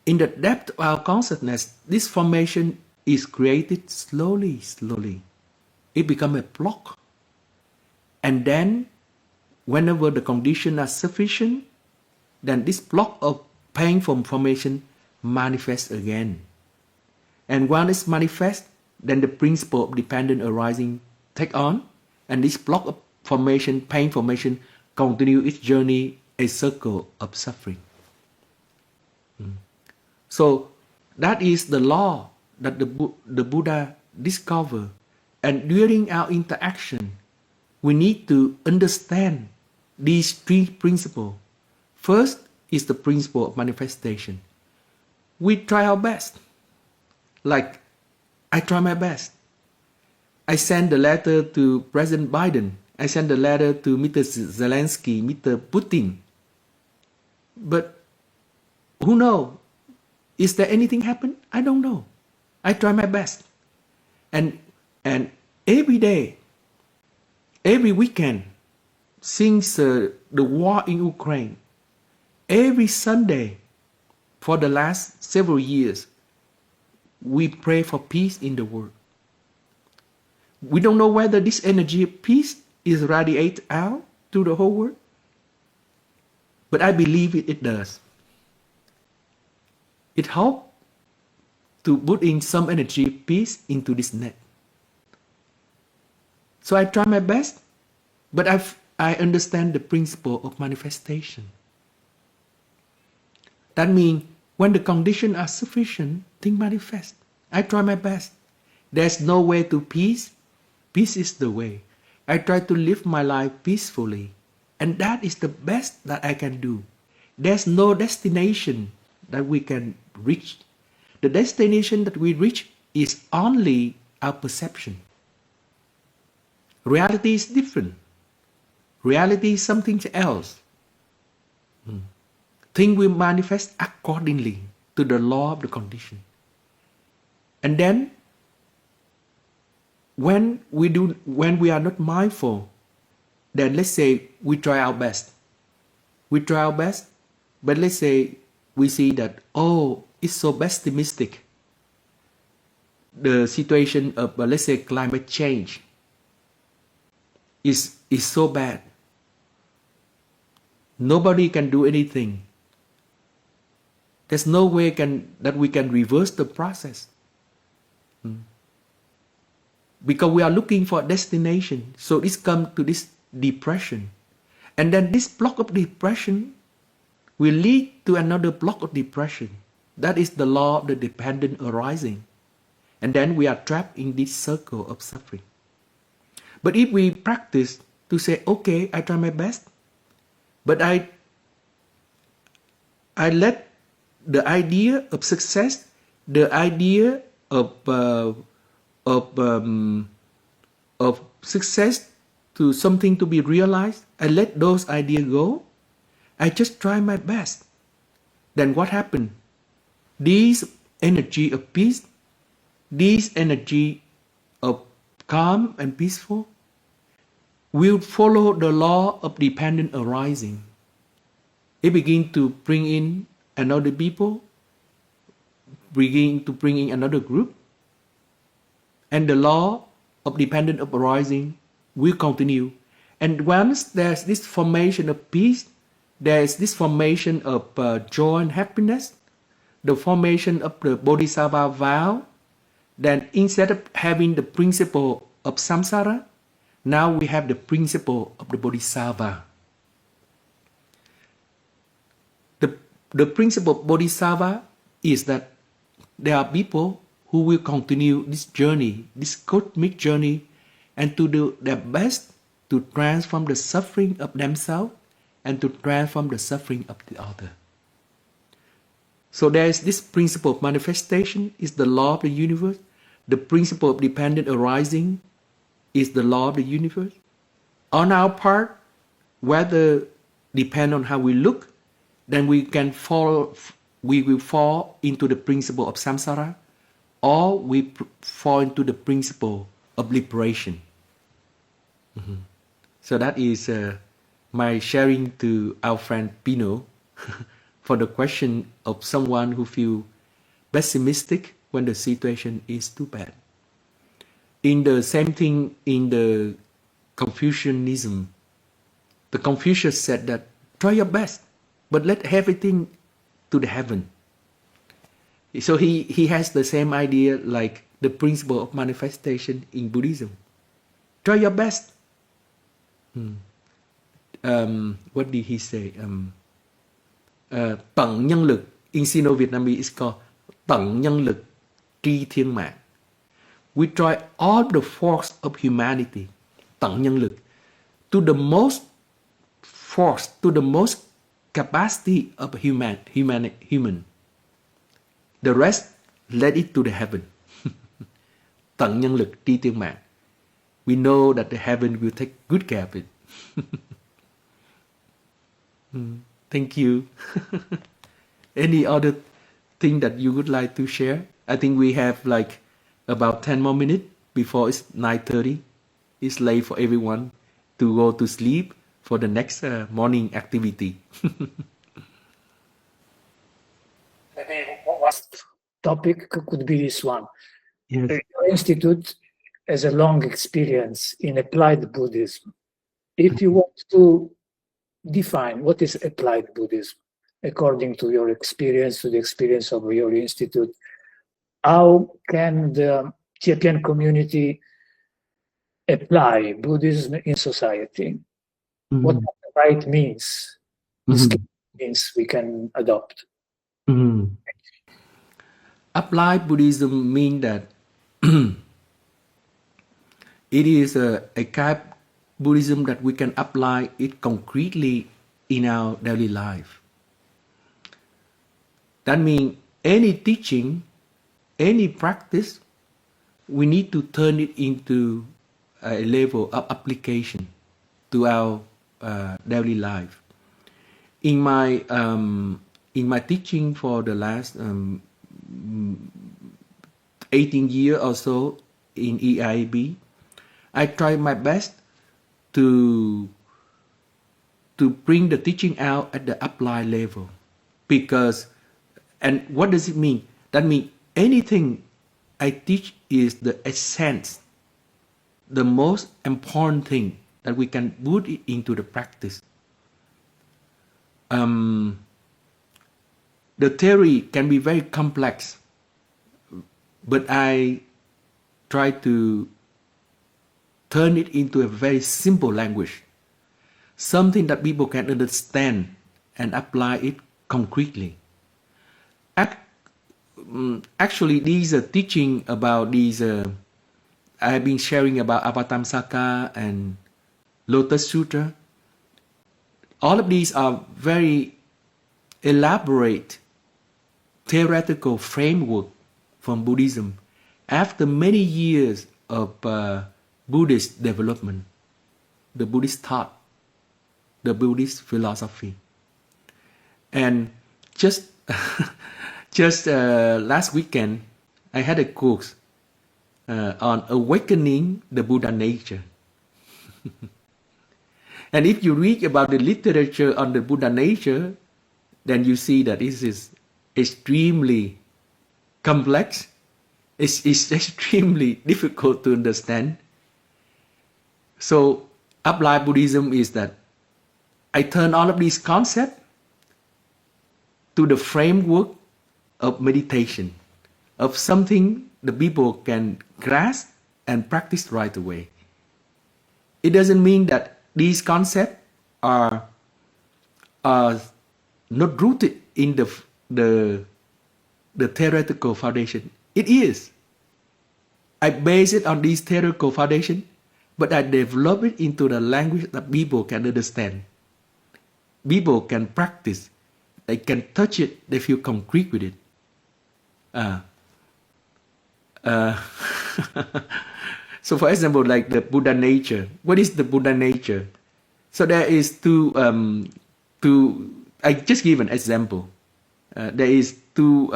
In the depth of our consciousness, this formation is created slowly. It becomes a block. And then, whenever the conditions are sufficient, then this block of painful formation manifests again. And when it's manifest, then the principle of dependent arising take on, and this block of formation, pain formation, continue its journey, a circle of suffering. So that is the law that the Buddha discovered. And during our interaction, we need to understand these three principles. First is the principle of manifestation. We try our best. Like, I try my best. I send the letter to President Biden. I send the letter to Mr. Zelensky, Mr. Putin. But who knows? Is there anything happen? I don't know. I try my best. And every day, every weekend, since the war in Ukraine, every Sunday for the last several years, we pray for peace in the world. We don't know whether this energy of peace is radiated out to the whole world, but I believe it does. It helps to put in some energy of peace into this net. So I try my best, but I understand the principle of manifestation. That means when the conditions are sufficient, things manifest. I try my best. There's no way to peace. Peace is the way. I try to live my life peacefully. And that is the best that I can do. There's no destination that we can reach. The destination that we reach is only our perception. Reality is different. Reality is something else. Things will manifest accordingly to the law of the condition. And then, when we are not mindful, then let's say we try our best. We try our best, but let's say we see that, oh, it's so pessimistic. The situation of, let's say, climate change is so bad. Nobody can do anything. There's no way that we can reverse the process. Because we are looking for a destination. So this comes to this depression. And then this block of depression will lead to another block of depression. That is the law of the dependent arising. And then we are trapped in this circle of suffering. But if we practice to say, okay, I try my best, but I let the idea of success, the idea of success to something to be realized, I let those ideas go. I just try my best. Then what happened? This energy of peace, this energy of calm and peaceful will follow the law of dependent arising. It begins to bring in another people, begin to bring in another group, and the law of dependent arising will continue. And once there's this formation of peace, there is this formation of joy and happiness, the formation of the Bodhisattva vow, then instead of having the principle of samsara, now we have the principle of the Bodhisattva. The principle of Bodhisattva is that there are people who will continue this journey, this cosmic journey, and to do their best to transform the suffering of themselves and to transform the suffering of the other. So there is this principle of manifestation, is the law of the universe. The principle of dependent arising is the law of the universe. On our part, whether depend on how we look, then we will fall into the principle of samsara, or we fall into the principle of liberation. So that is my sharing to our friend Pino for the question of someone who feels pessimistic when the situation is too bad. In the same thing in the Confucianism, the Confucius said that try your best, but let everything to the heaven. So he has the same idea like the principle of manifestation in Buddhism. Try your best. What did he say? Tận nhân lực. In Sino-Vietnamese it's called tận nhân lực tri thiên mạng. We try all the force of humanity, tận nhân lực, to the most force, to the most capacity of human. The rest, let it to the heaven. Tận nhân lực tri thiên mạng. We know that the heaven will take good care of it. Thank you. Any other thing that you would like to share? I think we have like about 10 more minutes before it's 9:30. It's late for everyone to go to sleep for the next morning activity. Maybe one topic could be this one. Yes. Your institute has a long experience in applied Buddhism. If you want to define what is applied Buddhism, according to your experience, to the experience of your institute, how can the Tibetan community apply Buddhism in society. What Mhm. the right means, the Mhm. skill means we can adopt. Mhm. Apply Buddhism mean that it is a kind of Buddhism that we can apply it concretely in our daily life. That means any teaching, any practice, we need to turn it into a level of application to our daily life. In my teaching for the last 18 years or so in EIB, I try my best to bring the teaching out at the applied level, because, and what does it mean? That means anything I teach is the essence, the most important thing that we can put it into the practice. The theory can be very complex, but I try to turn it into a very simple language, something that people can understand and apply it concretely. Actually, these teaching about these, I've been sharing about Avatamsaka and Lotus Sutra. All of these are very elaborate theoretical framework from Buddhism after many years of Buddhist development, the Buddhist thought, the Buddhist philosophy. And just just last weekend, I had a course on awakening the Buddha nature. And if you read about the literature on the Buddha nature, then you see that this is extremely complex. It's extremely difficult to understand. So applied Buddhism is that I turn all of these concepts to the framework of meditation, of something the people can grasp and practice right away. It doesn't mean that these concepts are not rooted in the theoretical foundation. It is. I base it on this theoretical foundation, but I develop it into the language that people can understand. People can practice. They can touch it. They feel concrete with it. So, for example, like the Buddha nature. What is the Buddha nature? So there is I just give an example. There is two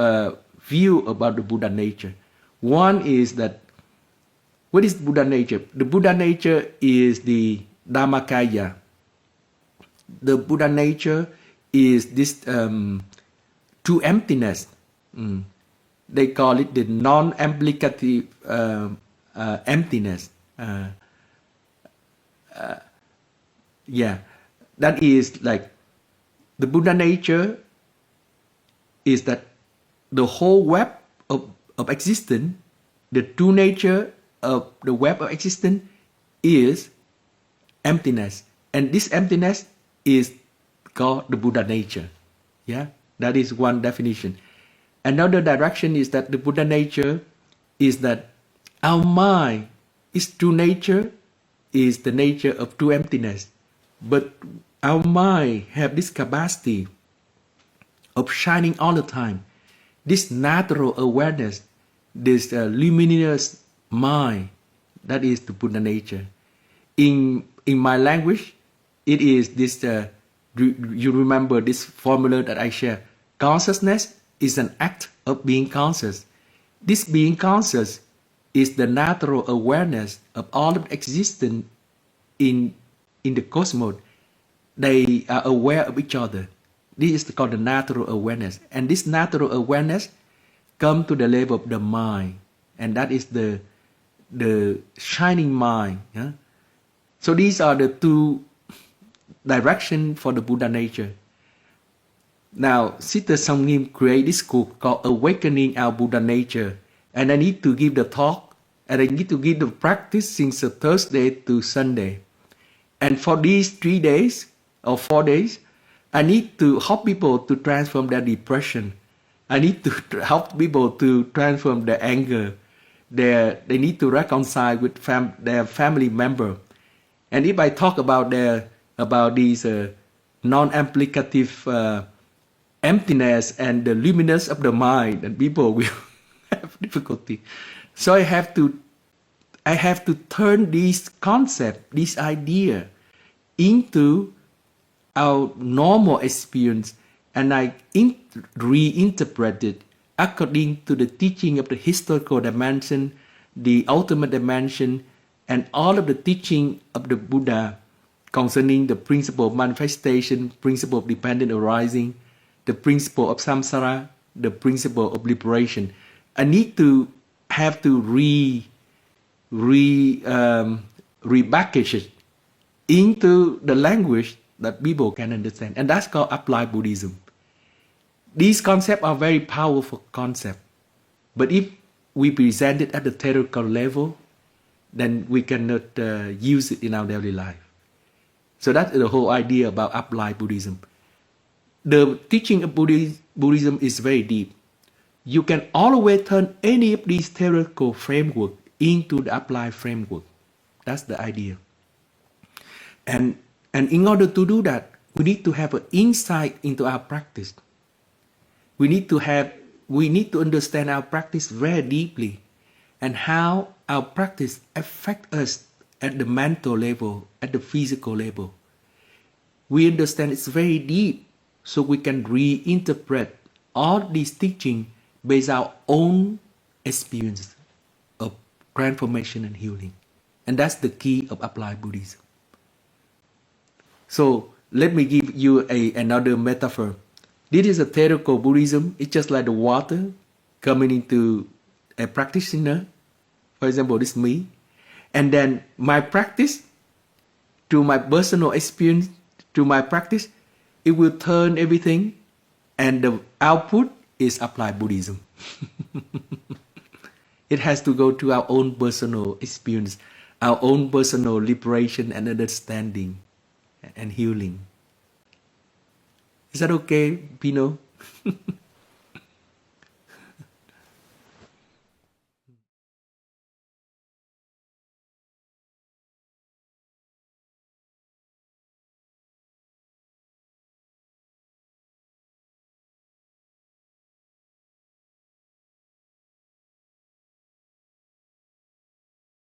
view about the Buddha nature. One is that, what is Buddha nature? The Buddha nature is the Dhammakaya. The Buddha nature is this true emptiness. They call it the non-implicative emptiness. Yeah, that is like the Buddha nature is that the whole web of existence, the true nature of the web of existence is emptiness. And this emptiness is called the Buddha nature. Yeah, that is one definition. Another direction is that the Buddha nature is that our mind, its true nature is the nature of true emptiness. But our mind have this capacity of shining all the time. This natural awareness, this luminous mind, that is the Buddha nature. In my language, it is this, you remember this formula that I share. Consciousness is an act of being conscious. This being conscious is the natural awareness of all of existence in the cosmos. They are aware of each other. This is called the natural awareness. And this natural awareness comes to the level of the mind. And that is the shining mind. Yeah? So these are the two directions for the Buddha nature. Now, Sister Songnim created this book called Awakening Our Buddha Nature. And I need to give the talk and I need to give the practice since Thursday to Sunday. And for these 3 days or 4 days, I need to help people to transform their depression. I need to help people to transform their anger. They need to reconcile with their family member. And if I talk about these non-applicative emptiness and the luminous of the mind, and people will have difficulty. So I have to turn this concept, this idea, into our normal experience, and I reinterpret it according to the teaching of the historical dimension, the ultimate dimension, and all of the teaching of the Buddha concerning the principle of manifestation, principle of dependent arising, the principle of samsara, the principle of liberation. I need to have to repackage it into the language that people can understand, and that's called applied Buddhism. These concepts are very powerful concepts, but if we present it at the theoretical level, then we cannot use it in our daily life. So that's the whole idea about applied Buddhism. The teaching of Buddhism is very deep. You can always turn any of these theoretical framework into the applied framework. That's the idea. And in order to do that, we need to have an insight into our practice. We need to understand our practice very deeply, and how our practice affects us at the mental level, at the physical level. We understand it's very deep, so we can reinterpret all these teachings based on our own experience of transformation and healing. And that's the key of applied Buddhism. So let me give you another metaphor. This is a theoretical Buddhism. It's just like the water coming into a practitioner. For example, this is me. And then my practice, to my personal experience, to my practice, it will turn everything, and the output is applied Buddhism. It has to go to our own personal experience, our own personal liberation and understanding and healing. Is that okay, Pino?